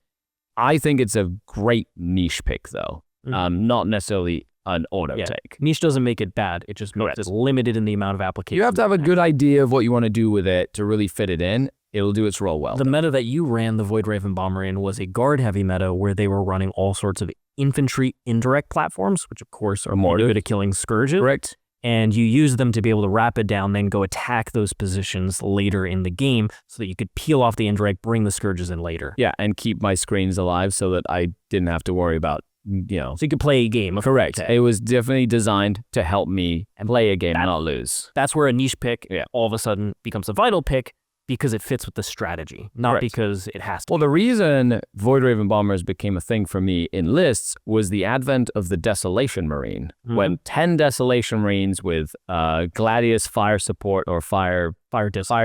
I think it's a great niche pick, though. Not necessarily an auto take. Niche doesn't make it bad. It just makes it limited in the amount of applications. You have to have a good idea of what you want to do with it to really fit it in. It'll do its role well. The meta that you ran the Voidraven Bomber in was a guard-heavy meta where they were running all sorts of infantry indirect platforms, which of course are more good at killing Scourges. Correct. and you use them to be able to rapid down, then go attack those positions later in the game so that you could peel off the indirect, bring the Scourges in later. Yeah, and keep my screens alive so that I didn't have to worry about, So you could play a game. Correct. It was definitely designed to help me play a game and not lose. That's where a niche pick all of a sudden becomes a vital pick because it fits with the strategy, not because it has to. Well, the reason Voidraven Bombers became a thing for me in lists was the advent of the Desolation Marine. When 10 Desolation Marines with Gladius Fire Support or Fire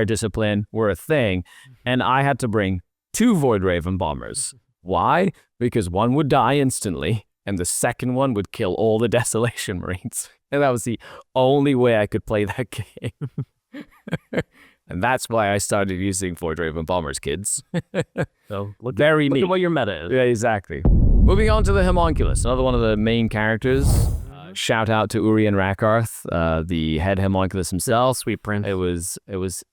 Discipline were a thing, and I had to bring 2 Voidraven Bombers. Why? Because one would die instantly, and the second one would kill all the Desolation Marines. And that was the only way I could play that game. And that's why I started using Voidraven Bombers, kids. So look at what your meta is. Yeah, exactly. Moving on to the Haemonculus, another one of the main characters. Shout out to Urien Rakarth, the head Haemonculus himself. Sweet prince.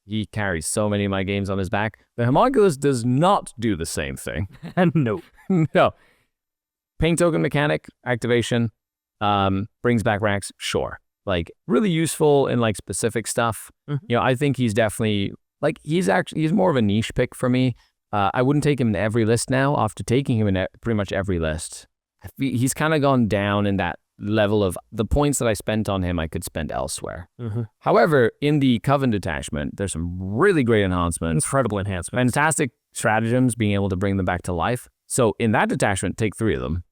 He carries so many of my games on his back. The Haemonculus does not do the same thing. No. No. Pain token mechanic activation, brings back Wracks, sure. Like, really useful in, like, specific stuff. I think he's definitely, like, he's more of a niche pick for me. I wouldn't take him in every list now. After taking him in pretty much every list, he's kind of gone down in that level of the points that I spent on him I could spend elsewhere. However, in the Coven detachment, there's some really great enhancements. Incredible enhancements. Fantastic stratagems, being able to bring them back to life. So in that detachment, take 3 of them.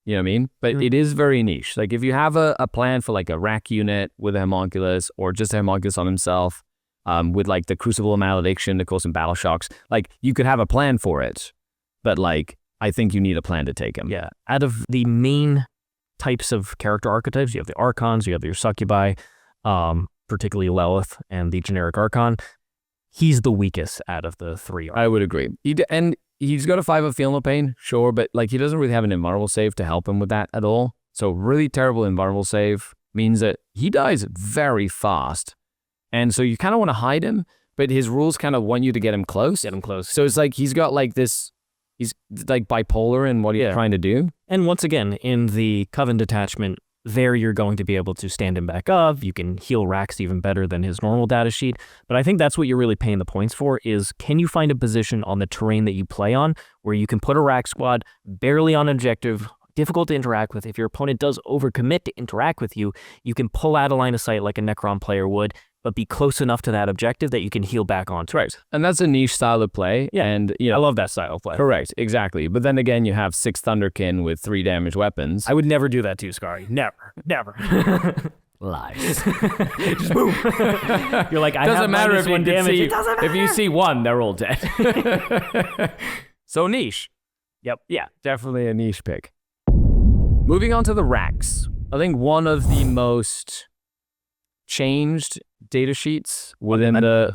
You know what I mean? But it is very niche. Like, if you have a plan for, like, a rack unit with a Haemonculus, or just a Haemonculus on himself, with, like, the Crucible of Malediction to cause some battle shocks, like, you could have a plan for it. But, like, I think you need a plan to take him. Yeah. Out of the main types of character archetypes, you have the Archons, you have your Succubi, particularly Lelith and the generic Archon. He's the weakest out of the 3. I would agree. He's got a 5 of Feel No Pain, sure, but, like, he doesn't really have an invulnerable save to help him with that at all. So really terrible invulnerable save means that he dies very fast. And so you kind of want to hide him, but his rules kind of want you to get him close. So it's like he's got, like, this, he's, like, bipolar in what he's trying to do. And once again, in the Coven detachment, there you're going to be able to stand him back up. You can heal Wracks even better than his normal data sheet. But I think that's what you're really paying the points for, is can you find a position on the terrain that you play on where you can put a Wrack squad barely on objective, difficult to interact with. If your opponent does overcommit to interact with you, you can pull out a line of sight like a Necron player would, but be close enough to that objective that you can heal back onto. Right. And that's a niche style of play. Yeah. And, I love that style of play. Correct. Exactly. But then again, you have 6 Thunderkin with 3 damage weapons. I would never do that to you, Skari. Never. Lies. Just boom. You're like, I doesn't have matter if you -1 damage. see, It doesn't matter. if you see 1, they're all dead. So niche. Yep. Yeah, definitely a niche pick. Moving on to the Wracks. I think one of the most changed data sheets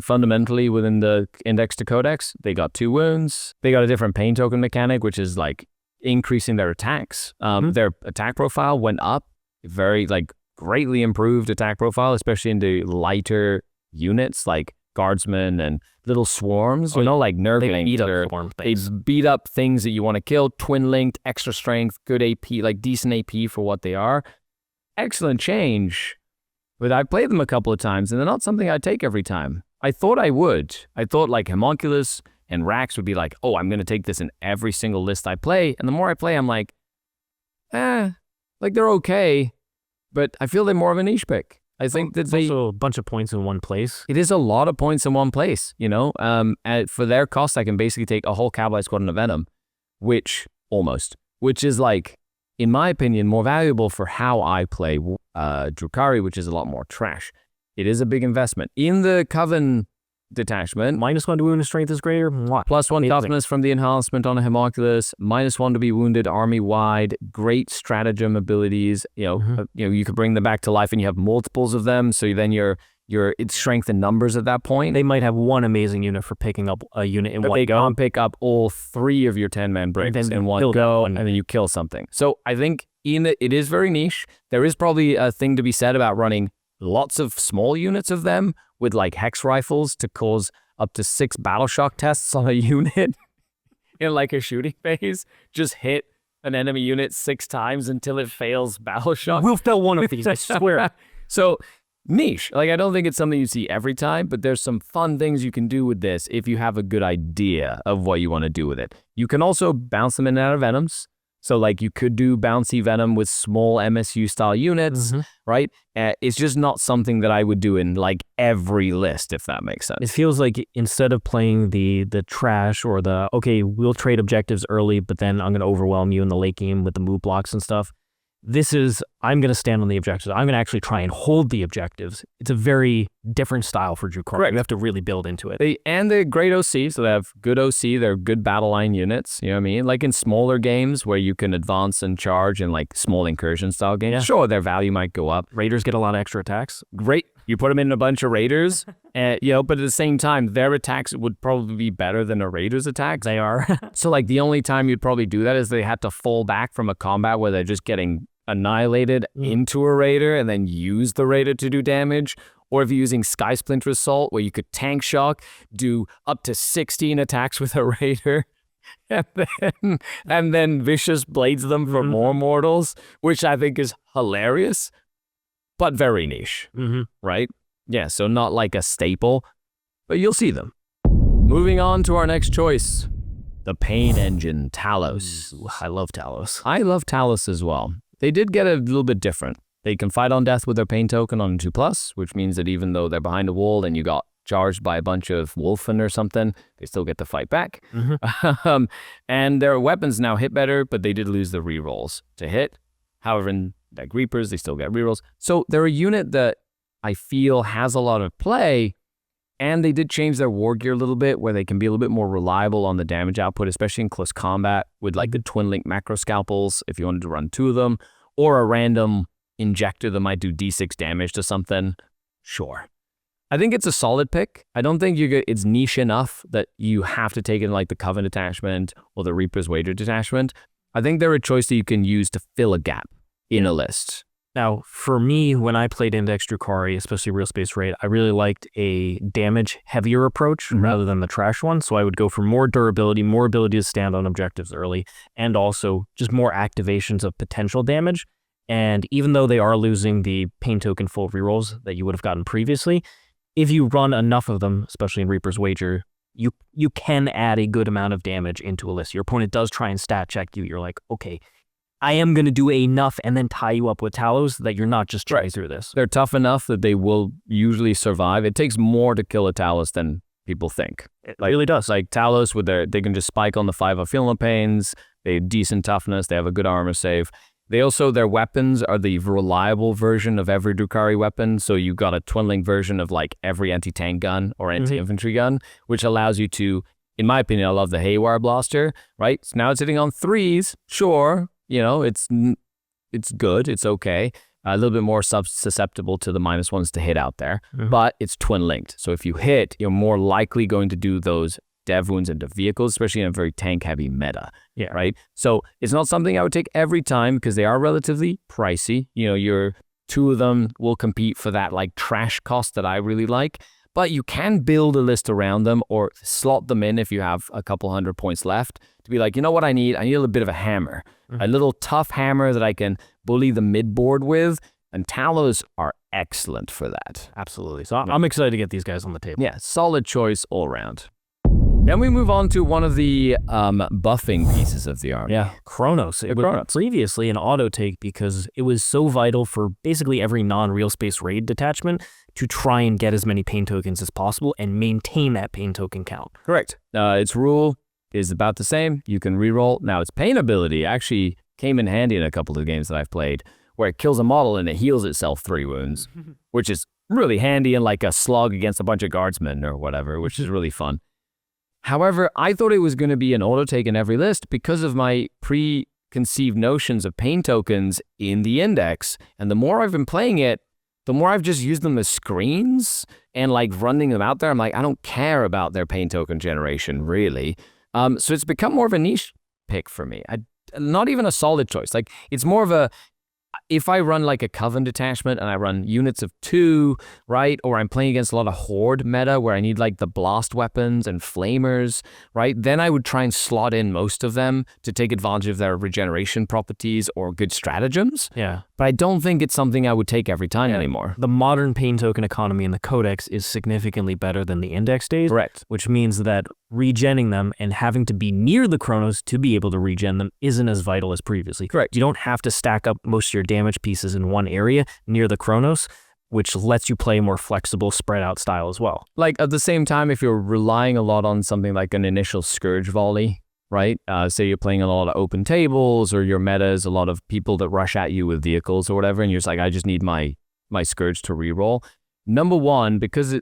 fundamentally within the index to codex. They got 2 wounds. They got a different pain token mechanic, which is, like, increasing their attacks. Their attack profile went up, very, like, greatly improved attack profile, especially into lighter units like guardsmen and little swarms. Like nerve they beat up things that you want to kill. Twin linked, extra strength, good AP, like decent AP for what they are. Excellent change. But I played them a couple of times, and they're not something I take every time. I thought I would. I thought, like, Haemonculus and Wracks would be like, oh, I'm going to take this in every single list I play. And the more I play, I'm like, like, they're okay, but I feel they're more of a niche pick. I think that it's also a bunch of points in one place. It is a lot of points in one place, for their cost, I can basically take a whole Kabalite squadron of Venom, which is, like, in my opinion, more valuable for how I play Drukhari, which is a lot more trash. It is a big investment. In the Coven detachment, -1 to wound and strength is greater. +1 toughness from the enhancement on a Homunculus, -1 to be wounded army-wide, great stratagem abilities. You could bring them back to life and you have multiples of them, so then it's strength in numbers at that point. They might have one amazing unit for picking up a unit in one go. They can't pick up all 3 of your 10-man bricks in one go, and then you kill something. So I think it is very niche. There is probably a thing to be said about running lots of small units of them with, like, hex rifles to cause up to 6 battle shock tests on a unit in, like, a shooting phase. Just hit an enemy unit 6 times until it fails battle shock. We'll fail one of these, I swear. So niche. Like, I don't think it's something you see every time, but there's some fun things you can do with this if you have a good idea of what you want to do with it. You can also bounce them in and out of Venoms. So, like, you could do bouncy Venom with small MSU-style units, right? It's just not something that I would do in, like, every list, if that makes sense. It feels like instead of playing the trash or the, okay, we'll trade objectives early, but then I'm going to overwhelm you in the late game with the move blocks and stuff, this is, I'm going to stand on the objectives. I'm going to actually try and hold the objectives. It's a very different style for Drukhari. Correct. You have to really build into it. They're great OC, so they have good OC. They're good battle line units. You know what I mean? Like in smaller games where you can advance and charge in like small incursion style games, sure, their value might go up. Raiders get a lot of extra attacks. Great. You put them in a bunch of Raiders, but at the same time, their attacks would probably be better than a Raider's attacks. They are. So like the only time you'd probably do that is they had to fall back from a combat where they're just getting annihilated into a Raider and then use the Raider to do damage. Or if you're using Sky Splinter Assault, where you could tank shock, do up to 16 attacks with a Raider, and then Vicious blades them for more mortals, which I think is hilarious, but very niche, right? Yeah, so not like a staple, but you'll see them. Moving on to our next choice, the Pain Engine Talos. I love Talos. I love Talos as well. They did get a little bit different. They can fight on death with their pain token on 2+, which means that even though they're behind a wall and you got charged by a bunch of Wolfen or something, they still get to fight back. And their weapons now hit better, but they did lose the rerolls to hit. However, in like Reapers, they still get rerolls. So they're a unit that I feel has a lot of play, and they did change their war gear a little bit where they can be a little bit more reliable on the damage output, especially in close combat with like the Twin Link Macro Scalpels if you wanted to run 2 of them, or a random injector that might do D6 damage to something. Sure. I think it's a solid pick. I don't think it's niche enough that you have to take in like the Coven detachment or the Reaper's Wager detachment. I think they're a choice that you can use to fill a gap in a list. Now, for me, when I played Index Drukhari, especially Real Space Raid, I really liked a damage-heavier approach rather than the trash one. So I would go for more durability, more ability to stand on objectives early, and also just more activations of potential damage. And even though they are losing the pain token full rerolls that you would have gotten previously, if you run enough of them, especially in Reaper's Wager, you can add a good amount of damage into a list. Your opponent does try and stat check you. You're like, okay, I am going to do enough and then tie you up with Talos that you're not just trying through this. They're tough enough that they will usually survive. It takes more to kill a Talos than people think. It really does. Like Talos, they can just spike on the 5 of Feeling Pains. They have decent toughness. They have a good armor save. Their weapons are the reliable version of every Drukhari weapon. So you got a Twin Link version of like every anti-tank gun or anti-infantry gun, which allows you to, in my opinion, I love the Haywire Blaster, right? So now it's hitting on 3s, sure. It's good, it's okay. A little bit more susceptible to the -1s to hit out there, but it's twin linked. So if you hit, you're more likely going to do those dev wounds into vehicles, especially in a very tank heavy meta. Yeah. Right. So it's not something I would take every time because they are relatively pricey. Your 2 of them will compete for that like trash cost that I really like. But you can build a list around them or slot them in if you have a couple 100 points left to be like, you know what I need? I need a little bit of a hammer, a little tough hammer that I can bully the mid board with. And Talos are excellent for that. Absolutely. So I'm excited to get these guys on the table. Yeah, solid choice all around. Then we move on to one of the buffing pieces of the army. Yeah, Cronos. It was previously an auto take because it was so vital for basically every non-real space raid detachment to try and get as many pain tokens as possible and maintain that pain token count. Correct. Its rule is about the same. You can reroll. Now, its pain ability actually came in handy in a couple of games that I've played where it kills a model and it heals itself 3 wounds, which is really handy in like a slug against a bunch of guardsmen or whatever, which is really fun. However, I thought it was going to be an auto take in every list because of my preconceived notions of pain tokens in the index. And the more I've been playing it, the more I've just used them as screens and like running them out there. I'm like, I don't care about their pain token generation, really. So it's become more of a niche pick for me. Not even a solid choice. Like it's more of a, if I run like a Coven detachment and I run units of 2, right, or I'm playing against a lot of Horde meta where I need like the blast weapons and flamers, right, then I would try and slot in most of them to take advantage of their regeneration properties or good stratagems. Yeah. But I don't think it's something I would take every time anymore. The modern pain token economy in the Codex is significantly better than the index days. Correct. Which means that regenning them and having to be near the Cronos to be able to regen them isn't as vital as previously. Correct. You don't have to stack up most of your damage pieces in one area near the Cronos, which lets you play a more flexible, spread out style as well. Like at the same time, if you're relying a lot on something like an initial Scourge volley, right? Say you're playing a lot of open tables or your meta is a lot of people that rush at you with vehicles or whatever, and you're just like, I just need my Scourge to reroll. Number one, because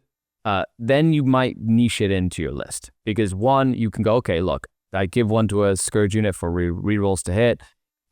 then you might niche it into your list. Because one, you can go, okay, look, I give one to a Scourge unit for rerolls to hit.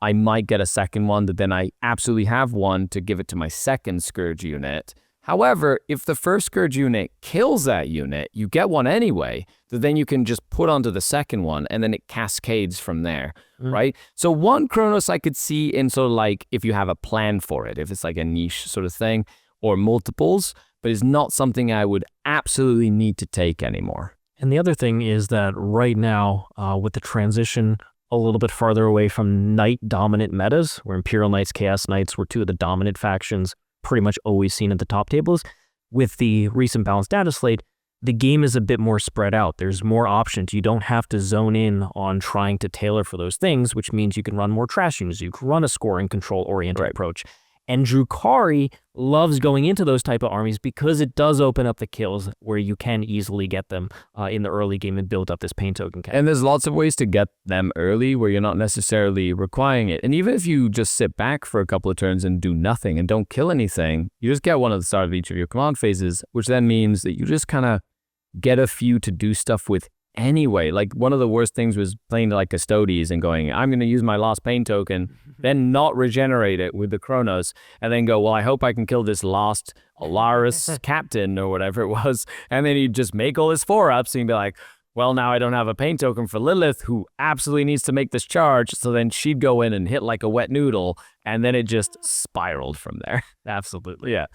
I might get a second one, that then I absolutely have one to give it to my second Scourge unit. However, if the first Scourge unit kills that unit, you get one anyway, that then you can just put onto the second one, and then it cascades from there, right? So one Cronos I could see in sort of like if you have a plan for it, if it's like a niche sort of thing, or multiples, but it's not something I would absolutely need to take anymore. And the other thing is that right now, with the transition a little bit farther away from Knight-dominant metas, where Imperial Knights, Chaos Knights were two of the dominant factions pretty much always seen at the top tables, with the recent balanced data slate, the game is a bit more spread out. There's more options. You don't have to zone in on trying to tailor for those things, which means you can run more trash units. You can run a scoring control-oriented approach. And Drukhari loves going into those type of armies because it does open up the kills where you can easily get them in the early game and build up this pain token count. And there's lots of ways to get them early where you're not necessarily requiring it. And even if you just sit back for a couple of turns and do nothing and don't kill anything, you just get one at the start of each of your command phases, which then means that you just kind of get a few to do stuff with anyway. Like one of the worst things was playing like Custodes and going, I'm going to use my last pain token, then not regenerate it with the Cronos, and then go, well, I hope I can kill this last Alaris captain or whatever it was. And then you just make all his 4-ups and you'd be like, well, now I don't have a pain token for Lelith, who absolutely needs to make this charge. So then she'd go in and hit like a wet noodle, and then it just spiraled from there. Absolutely. Yeah.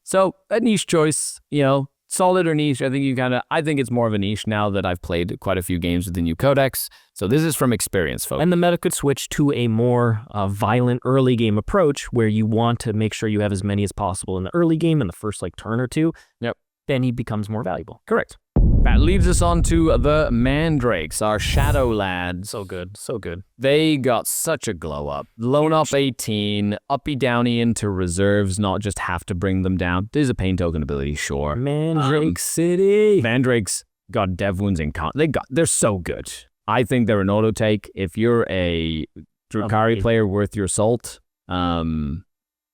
So a niche choice, you know, solid or niche, I think it's more of a niche now that I've played quite a few games with the new Codex. So this is from experience, folks. And the meta could switch to a more violent early game approach where you want to make sure you have as many as possible in the early game in the first like turn or two. Yep. Then he becomes more valuable. Correct. That leads us on to the Mandrakes, our shadow lads. So good, so good. They got such a glow up. Lone up 18, uppy downy into reserves, not just have to bring them down. There's a pain token ability, sure. Mandrake City. Mandrakes got dev wounds in they're so good. I think they're an auto take. If you're a Drukhari player worth your salt,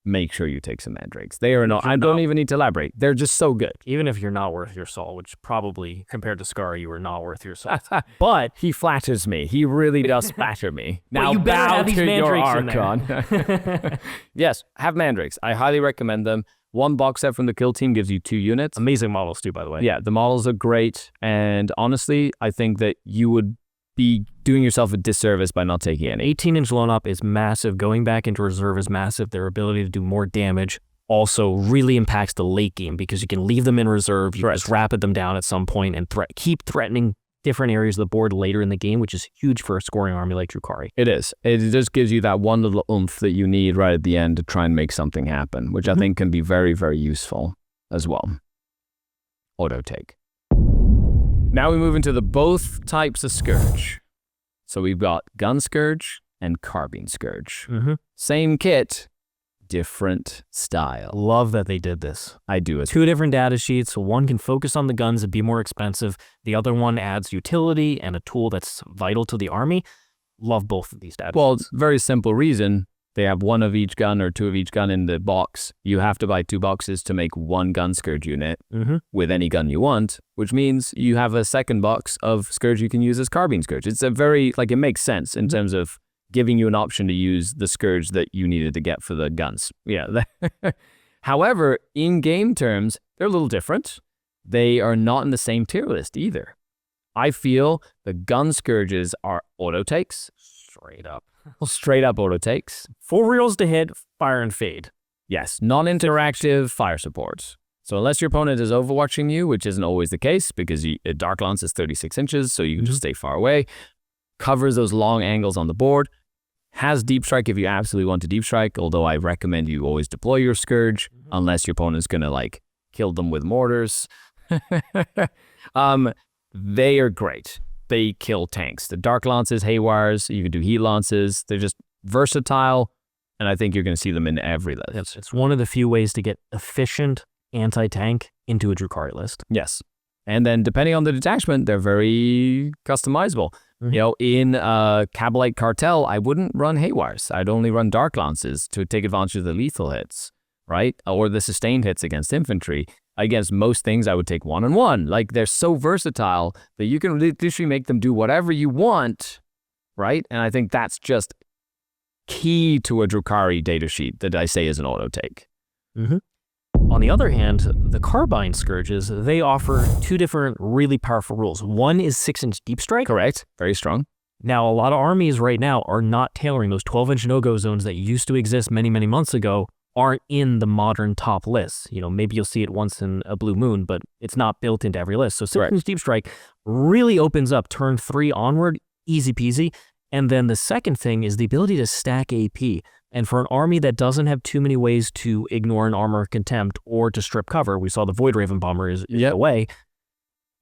make sure you take some Mandrakes. They are not, I don't even need to elaborate. They're just so good. Even if you're not worth your salt, which probably compared to Skari, you are not worth your salt. But he flatters me. He really does flatter me. Now you better bow have these to your Mandrakes Archon. Yes, have Mandrakes. I highly recommend them. One box set from the kill team gives you 2 units. Amazing models too, by the way. Yeah, the models are great. And honestly, I think that you would be doing yourself a disservice by not taking any. 18-inch Lone Up is massive. Going back into reserve is massive. Their ability to do more damage also really impacts the late game because you can leave them in reserve. You just rapid them down at some point and keep threatening different areas of the board later in the game, which is huge for a scoring army like Drukhari. It is. It just gives you that one little oomph that you need right at the end to try and make something happen, which I think can be very, very useful as well. Auto take. Now we move into the both types of Scourge. So we've got Gun Scourge and Carbine Scourge. Same kit, different style. Love that they did this. I do as 2 different data sheets. One can focus on the guns and be more expensive. The other one adds utility and a tool that's vital to the army. Love both of these data sheets. Well, it's a very simple reason. They have 1 of each gun or 2 of each gun in the box. You have to buy 2 boxes to make 1 Gun Scourge unit with any gun you want, which means you have a second box of Scourge you can use as Carbine Scourge. It's a very, like, it makes sense in terms of giving you an option to use the Scourge that you needed to get for the guns. Yeah. However, in game terms, they're a little different. They are not in the same tier list either. I feel the Gun Scourges are auto takes. Straight up auto takes. 4 rerolls to hit, fire and fade. Yes, non-interactive fire support. So unless your opponent is overwatching you, which isn't always the case because Dark Lance is 36 inches, so you can just stay far away, covers those long angles on the board, has deep strike if you absolutely want to deep strike, although I recommend you always deploy your Scourge unless your opponent's going to like kill them with mortars. They are great. They kill tanks. The Dark Lances, Haywires, you can do Heat Lances. They're just versatile, and I think you're going to see them in every list. It's one of the few ways to get efficient anti-tank into a Drukhari list. Yes. And then depending on the detachment, they're very customizable. You know, in Kabalite Cartel, I wouldn't run Haywires. I'd only run Dark Lances to take advantage of the lethal hits, right? Or the sustained hits against infantry. Against most things, I would take 1-on-1. Like, they're so versatile that you can literally make them do whatever you want, right? And I think that's just key to a Drukhari datasheet that I say is an auto take. On the other hand, the Carbine Scourges, they offer 2 different really powerful rules. One is 6-inch deep strike. Correct. Very strong. Now, a lot of armies right now are not tailoring those 12-inch no-go zones that used to exist many, many months ago aren't in the modern top lists. You know, maybe you'll see it once in a blue moon, but it's not built into every list. So 6-inch deep strike really opens up turn 3 onward, easy peasy. And then the second thing is the ability to stack AP. And for an army that doesn't have too many ways to ignore an Armor of Contempt or to strip cover, we saw the Voidraven Bomber is the way.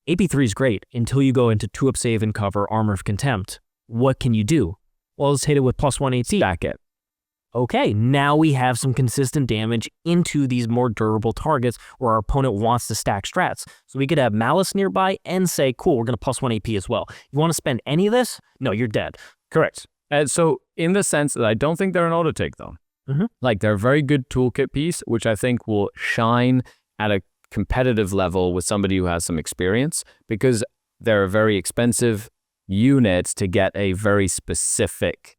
AP3 is great until you go into 2-up save and cover, Armor of Contempt. What can you do? Well, let's hit it with +1 AC. Stack it. Okay, now we have some consistent damage into these more durable targets where our opponent wants to stack strats. So we could have Malys nearby and say, cool, we're going to +1 AP as well. You want to spend any of this? No, you're dead. Correct. And so in the sense that I don't think they're an auto take though. Like, they're a very good toolkit piece, which I think will shine at a competitive level with somebody who has some experience, because they're very expensive units to get a very specific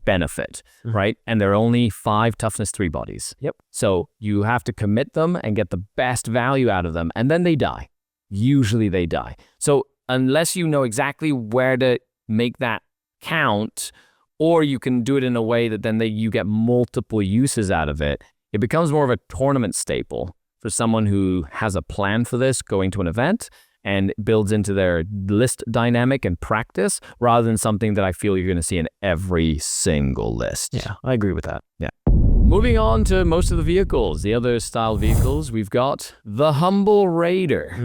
benefit, right? And they're only 5 toughness 3 bodies. So you have to commit them and get the best value out of them, and then they die. Usually they die. So unless you know exactly where to make that count, or you can do it in a way that then you get multiple uses out of it, it becomes more of a tournament staple for someone who has a plan for this going to an event and builds into their list dynamic and practice, rather than something that I feel you're going to see in every single list. Yeah, I agree with that. Yeah. Moving on to most of the vehicles, the other style vehicles, we've got the Humble Raider.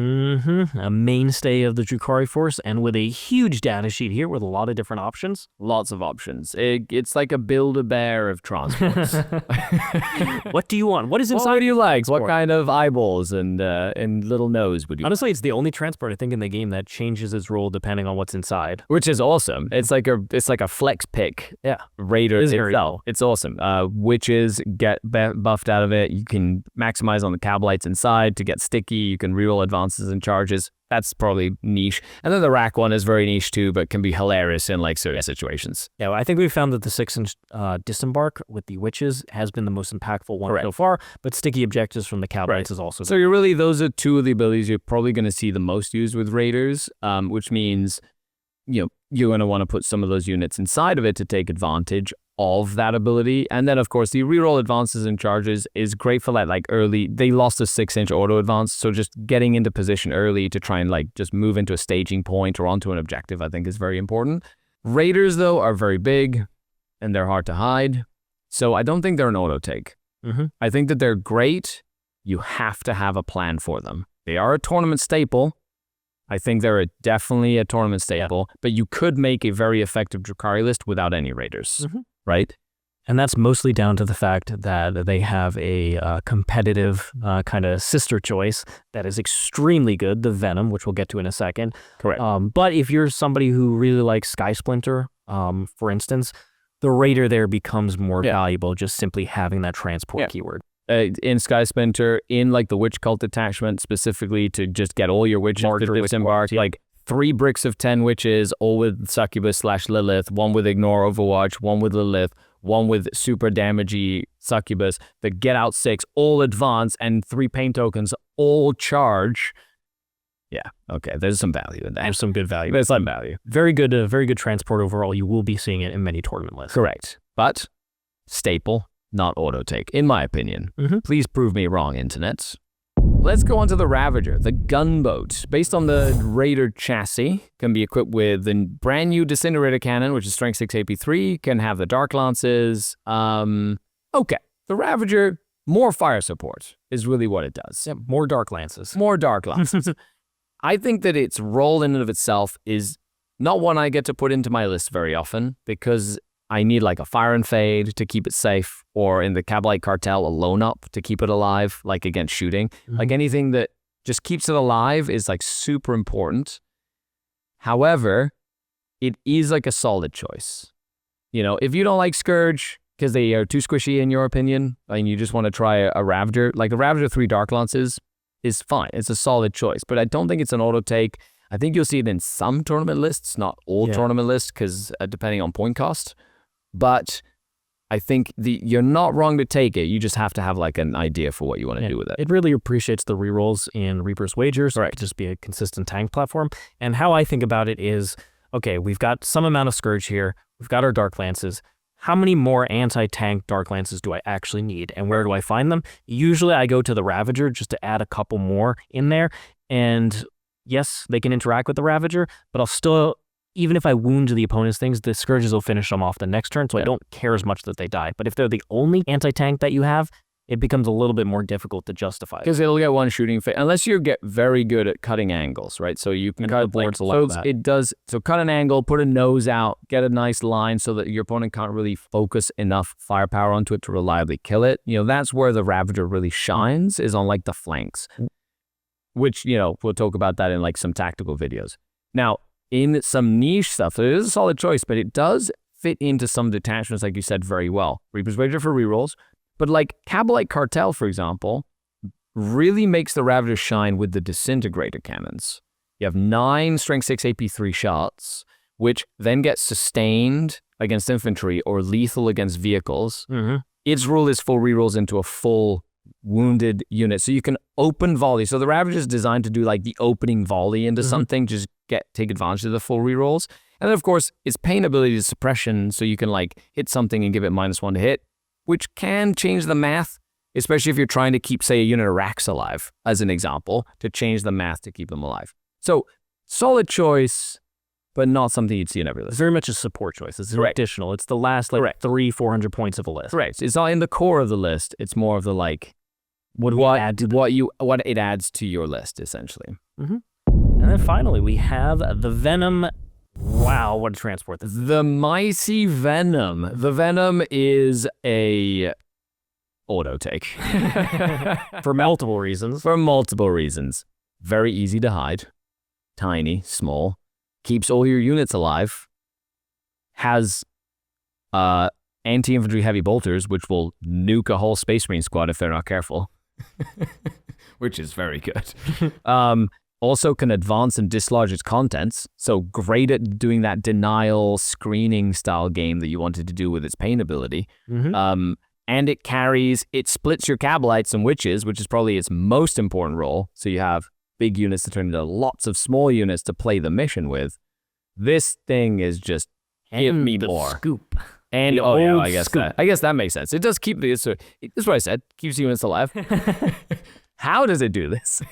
A mainstay of the Drukhari force, and with a huge data sheet here with a lot of different options. Lots of options. It's like a Build-A-Bear of transports. What do you want? What is inside? What do you like? Transport? What kind of eyeballs and little nose would you Honestly, it's the only transport, I think, in the game that changes its role depending on what's inside. Which is awesome. It's like a flex pick. Yeah. Raider It is itself. It's awesome. Witches get buffed out of it. You can maximize on the Kabalites inside to get sticky. You can reroll advances and charges. That's probably niche. And then the rack one is very niche too, but can be hilarious in like certain situations. Yeah, well, I think we found that the 6-inch disembark with the Wyches has been the most impactful one so far, but sticky objectives from the Kabalites is also. So those are 2 of the abilities you're probably going to see the most used with Raiders, which means, you know, you're going to want to put some of those units inside of it to take advantage of that ability. And then of course the reroll advances and charges is great for that, like early. They lost a 6-inch auto advance, so just getting into position early to try and like just move into a staging point or onto an objective, I think is very important. Raiders though are very big and they're hard to hide, so I don't think they're an auto take. I think that they're great. You have to have a plan for them. They are a tournament staple. I think they're definitely a tournament staple, but you could make a very effective Drukhari list without any Raiders, right? And that's mostly down to the fact that they have a competitive kind of sister choice that is extremely good, the Venom, which we'll get to in a second. Correct. But if you're somebody who really likes Sky Splinter, for instance, the Raider there becomes more valuable just simply having that transport keyword. In Sky Splinter, in like the Witch Cult attachment specifically to just get all your witches to disembark, like 3 bricks of 10 witches, all with Succubus/Lelith, 1 with Ignore Overwatch, 1 with Lilith, 1 with super damagey Succubus, the Get Out 6, all advance, and 3 pain tokens, all charge. Yeah. Okay. There's some value in that. There's some good value. There's some value. Very good transport overall. You will be seeing it in many tournament lists. Correct. But staple, not auto take, in my opinion. Please prove me wrong, internet. Let's go on to the Ravager, the gunboat. Based on the Raider chassis, can be equipped with the brand new Disintegrator Cannon, which is strength 6 AP3, can have the Dark Lances. Okay, the Ravager, more fire support is really what it does. Yeah, more Dark Lances. More Dark Lances. I think that its role in and of itself is not one I get to put into my list very often, because I need like a fire and fade to keep it safe, or in the Kabalite Cartel, a lone up to keep it alive, like against shooting. Like anything that just keeps it alive is like super important. However, it is like a solid choice. You know, if you don't like Scourge because they are too squishy in your opinion, and you just want to try a Ravager, like a Ravager 3 Dark Lances is fine. It's a solid choice, but I don't think it's an auto take. I think you'll see it in some tournament lists, not all tournament lists, because depending on point cost. But I think you're not wrong to take it. You just have to have like an idea for what you want to do with it. It really appreciates the rerolls in Reaper's Wagers. Right. It could just be a consistent tank platform. And how I think about it is, okay, we've got some amount of Scourge here. We've got our Dark Lances. How many more anti-tank Dark Lances do I actually need? And where do I find them? Usually I go to the Ravager just to add a couple more in there. And yes, they can interact with the Ravager, but I'll still... Even if I wound the opponent's things, the Scourges will finish them off the next turn, so I don't care as much that they die. But if they're the only anti-tank that you have, it becomes a little bit more difficult to justify. Because it'll get one shooting phase, unless you get very good at cutting angles, right? So you can cut boards a lot. So it does. So cut an angle, put a nose out, get a nice line so that your opponent can't really focus enough firepower onto it to reliably kill it. You know, that's where the Ravager really shines, is on like the flanks, which, you know, we'll talk about that in like some tactical videos. Now, in some niche stuff, so it is a solid choice, but it does fit into some detachments, like you said, very well. Reaper's Wager for rerolls, but like Kabalite Cartel, for example, really makes the Ravager shine with the Disintegrator Cannons. You have 9 strength 6 AP3 shots, which then get sustained against infantry or lethal against vehicles. Its rule is full rerolls into a full wounded unit, so you can open volley. So the Ravager is designed to do like the opening volley into something, just take advantage of the full rerolls. And then of course its pain ability is suppression, so you can like hit something and give it -1 to hit, which can change the math, especially if you're trying to keep, say, a unit of Wracks alive, as an example, to change the math to keep them alive. So solid choice, but not something you'd see in every list. It's very much a support choice. It's additional. It's the last like 300-400 points of a list. Correct. It's not in the core of the list. It's more of the like what it adds to your list, essentially. And then finally we have the Venom. Wow, what a transport this is. The Mighty Venom. The Venom is a auto take. For multiple reasons. For multiple reasons. Very easy to hide. Tiny, small. Keeps all your units alive. Has anti-infantry heavy bolters, which will nuke a whole Space Marine squad if they're not careful. Which is very good. Also can advance and dislodge its contents, so great at doing that denial screening style game that you wanted to do with its pain ability. And it splits your Kabalites and Wyches, which is probably its most important role, so you have big units to turn into lots of small units to play the mission with. This thing is just give me more. Scoop. And I guess that makes sense. It does keep this. So this is what I said. Keeps units alive. How does it do this?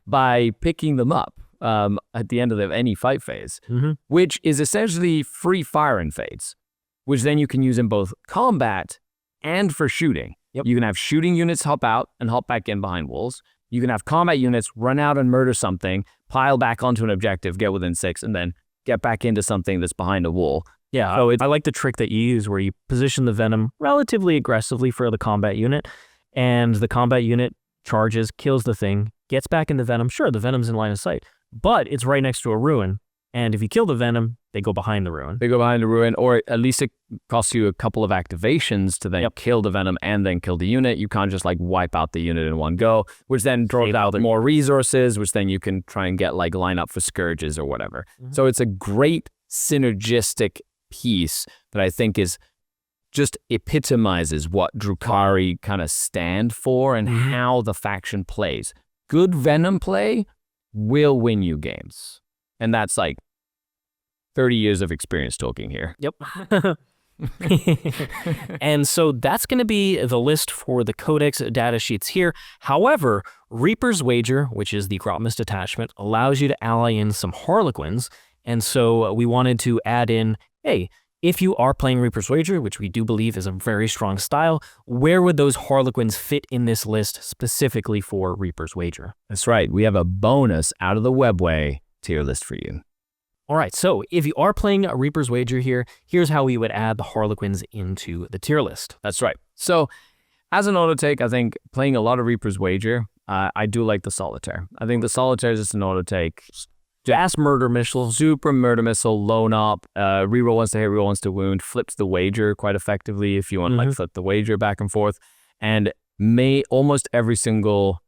By picking them up at the end of any fight phase, which is essentially free fire and fades, which then you can use in both combat and for shooting. You can have shooting units hop out and hop back in behind walls. You can have combat units run out and murder something, pile back onto an objective, get within 6, and then get back into something that's behind a wall. Yeah, so I like the trick that you use where you position the Venom relatively aggressively for the combat unit, and the combat unit charges, kills the thing, gets back in the Venom. Sure, the Venom's in line of sight, but it's right next to a ruin, and if you kill the Venom, they go behind the ruin. They go behind the ruin, or at least it costs you a couple of activations to then kill the Venom and then kill the unit. You can't just like wipe out the unit in one go, which then draws out more resources, which then you can try and get like line up for Scourges or whatever. So it's a great synergistic piece that I think is just epitomizes what Drukhari kind of stand for and how the faction plays. Good Venom play will win you games. And that's like 30 years of experience talking here. Yep. And so that's going to be the list for the Codex data sheets here. However, Reaper's Wager, which is the Grotmus detachment, allows you to ally in some Harlequins. And so we wanted to add in, hey, if you are playing Reaper's Wager, which we do believe is a very strong style, where would those Harlequins fit in this list specifically for Reaper's Wager? That's right. We have a bonus out of the webway tier list for you. All right, so if you are playing a Reaper's Wager here, here's how we would add the Harlequins into the tier list. That's right. So as an auto take, I think playing a lot of Reaper's Wager, I do like the Solitaire. I think the Solitaire is just an auto take. Fast murder missile. Super murder missile, lone op, reroll once to hit, reroll once to wound, flips the wager quite effectively if you want to like flip the wager back and forth. And almost every single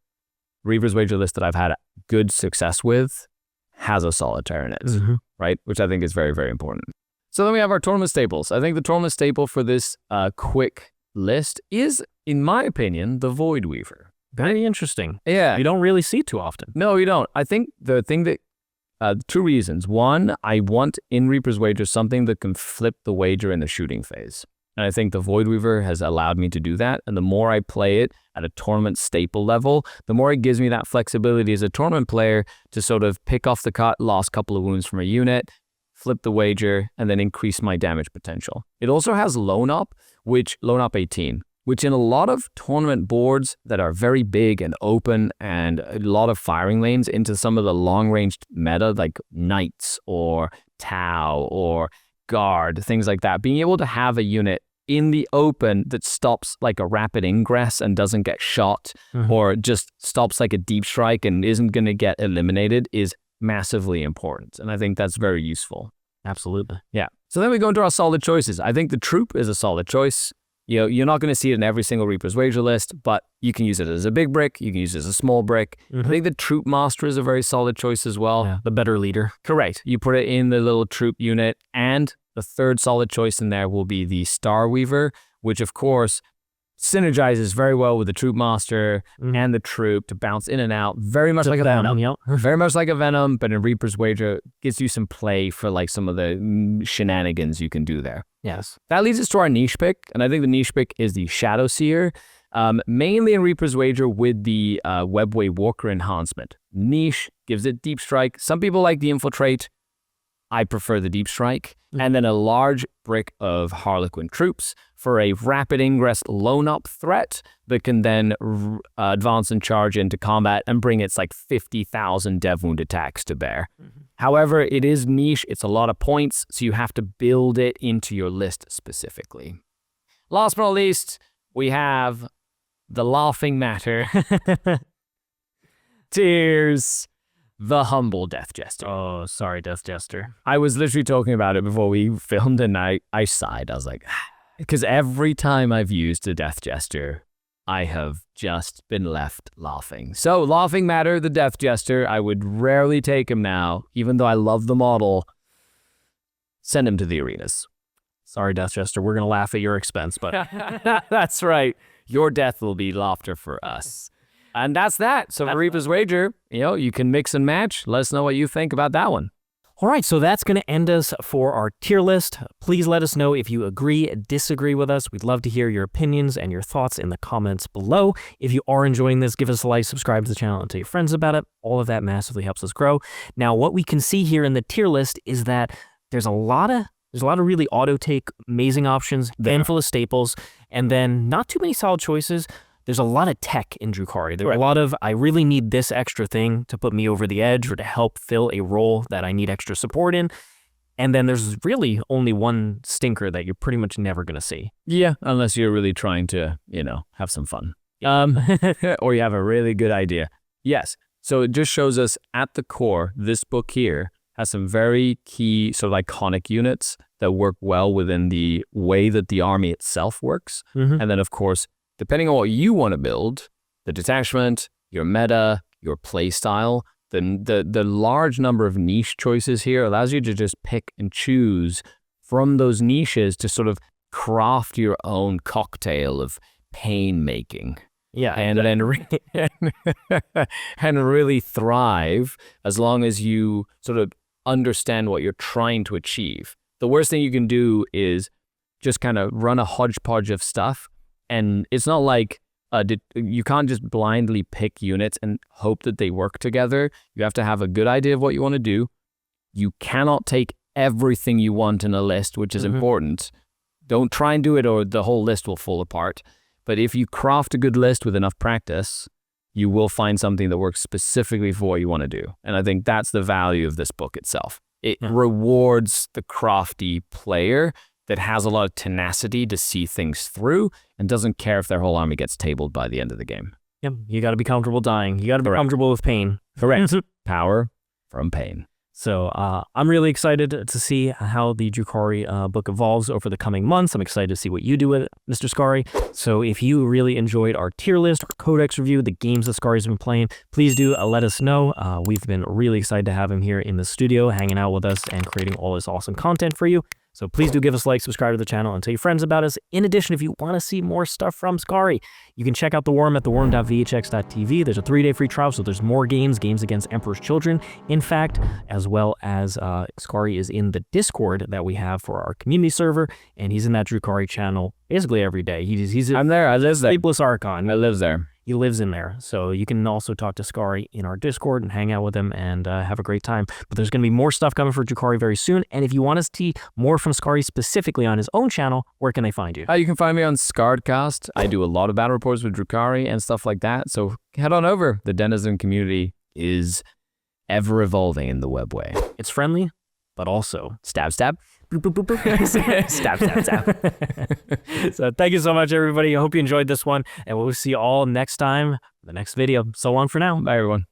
Reaper's Wager list that I've had good success with has a Solitaire in it, right? Which I think is very, very important. So then we have our tournament staples. I think the tournament staple for this quick list is, in my opinion, the Void Weaver. Very interesting. Yeah. You don't really see it too often. No, you don't. I think the thing that, two reasons. One, I want in Reaper's Wager something that can flip the wager in the shooting phase. And I think the Void Weaver has allowed me to do that. And the more I play it at a tournament staple level, the more it gives me that flexibility as a tournament player to sort of pick off the last couple of wounds from a unit, flip the wager, and then increase my damage potential. It also has Lone Op 18, which in a lot of tournament boards that are very big and open and a lot of firing lanes into some of the long-ranged meta like Knights or Tau or Guard, things like that, being able to have a unit in the open that stops like a rapid ingress and doesn't get shot or just stops like a deep strike and isn't going to get eliminated is massively important. And I think that's very useful. Absolutely. Yeah. So then we go into our solid choices. I think the Troop is a solid choice. You know, you're not going to see it in every single Reaper's Wager list, but you can use it as a big brick. You can use it as a small brick. I think the Troop Master is a very solid choice as well. Yeah, the better leader. Correct. You put it in the little troop unit, and the third solid choice in there will be the Star Weaver, which of course synergizes very well with the Troop Master and the Troop to bounce in and out, very much like a Venom. Very much like a Venom, but in Reaper's Wager gives you some play for like some of the shenanigans you can do there. Yes. That leads us to our niche pick, and I think the niche pick is the Shadow Seer, mainly in Reaper's Wager with the Webway Walker enhancement. Niche gives it deep strike. Some people like the Infiltrate. I prefer the deep strike. And then a large brick of Harlequin troops for a rapid ingress lone up threat that can then advance and charge into combat and bring its like 50,000 dev wound attacks to bear. However, it is niche. It's a lot of points, so you have to build it into your list specifically. Last but not least, we have the Laughing Matter. Tears. The Humble Death Jester. Oh, sorry, Death Jester. I was literally talking about it before we filmed and I sighed. I was like, because every time I've used a Death Jester, I have just been left laughing. So Laughing Matter, the Death Jester, I would rarely take him now, even though I love the model. Send him to the arenas. Sorry, Death Jester, we're going to laugh at your expense, but... That's right. Your death will be laughter for us. And that's that. So for Reaper's Wager, you know, you can mix and match. Let us know what you think about that one. All right, so that's going to end us for our tier list. Please let us know if you agree, disagree with us. We'd love to hear your opinions and your thoughts in the comments below. If you are enjoying this, give us a like, subscribe to the channel, and tell your friends about it. All of that massively helps us grow. Now, what we can see here in the tier list is that there's a lot of really auto-take amazing options, handful of staples, and then not too many solid choices. There's a lot of tech in Drukhari. There are a lot of, I really need this extra thing to put me over the edge or to help fill a role that I need extra support in. And then there's really only one stinker that you're pretty much never going to see. Yeah, unless you're really trying to, you know, have some fun. Or you have a really good idea. Yes, so it just shows us at the core, this book here has some very key sort of iconic units that work well within the way that the army itself works. And then, of course, depending on what you want to build, the detachment, your meta, your play style, the large number of niche choices here allows you to just pick and choose from those niches to sort of craft your own cocktail of pain making. Yeah, and and really thrive as long as you sort of understand what you're trying to achieve. The worst thing you can do is just kind of run a hodgepodge of stuff, and it's not like you can't just blindly pick units and hope that they work together. You have to have a good idea of what you want to do. You cannot take everything you want in a list, which is important. Don't try and do it or the whole list will fall apart. But if you craft a good list with enough practice, you will find something that works specifically for what you want to do. And I think that's the value of this book itself. It rewards the crafty player that has a lot of tenacity to see things through and doesn't care if their whole army gets tabled by the end of the game. Yep, you got to be comfortable dying. You got to be comfortable with pain. Correct. Power from pain. So I'm really excited to see how the Drukhari book evolves over the coming months. I'm excited to see what you do with it, Mr. Skari. So if you really enjoyed our tier list, our Codex review, the games that Skari's been playing, please do let us know. We've been really excited to have him here in the studio, hanging out with us and creating all this awesome content for you. So please do give us a like, subscribe to the channel, and tell your friends about us. In addition, if you want to see more stuff from Skari, you can check out The Worm at theworm.vhx.tv. There's a 3-day free trial, so there's more games against Emperor's Children, in fact, as well as Skari is in the Discord that we have for our community server, and he's in that Drukhari channel basically every day. I'm there. I live there. Sleepless Archon. I live there. He lives in there, so you can also talk to Skari in our Discord and hang out with him and have a great time. But there's going to be more stuff coming for Drukhari very soon, and if you want to see more from Skari specifically on his own channel, where can they find you? You can find me on Scardcast. I do a lot of battle reports with Drukhari and stuff like that, so head on over. The Denizen community is ever evolving in the webway. It's friendly, but also stab, stab. Boop, boop, boop, boop. Stab, stab, stab. So thank you so much, everybody. I hope you enjoyed this one, and we'll see you all next time in the next video. So long for now. Bye, everyone.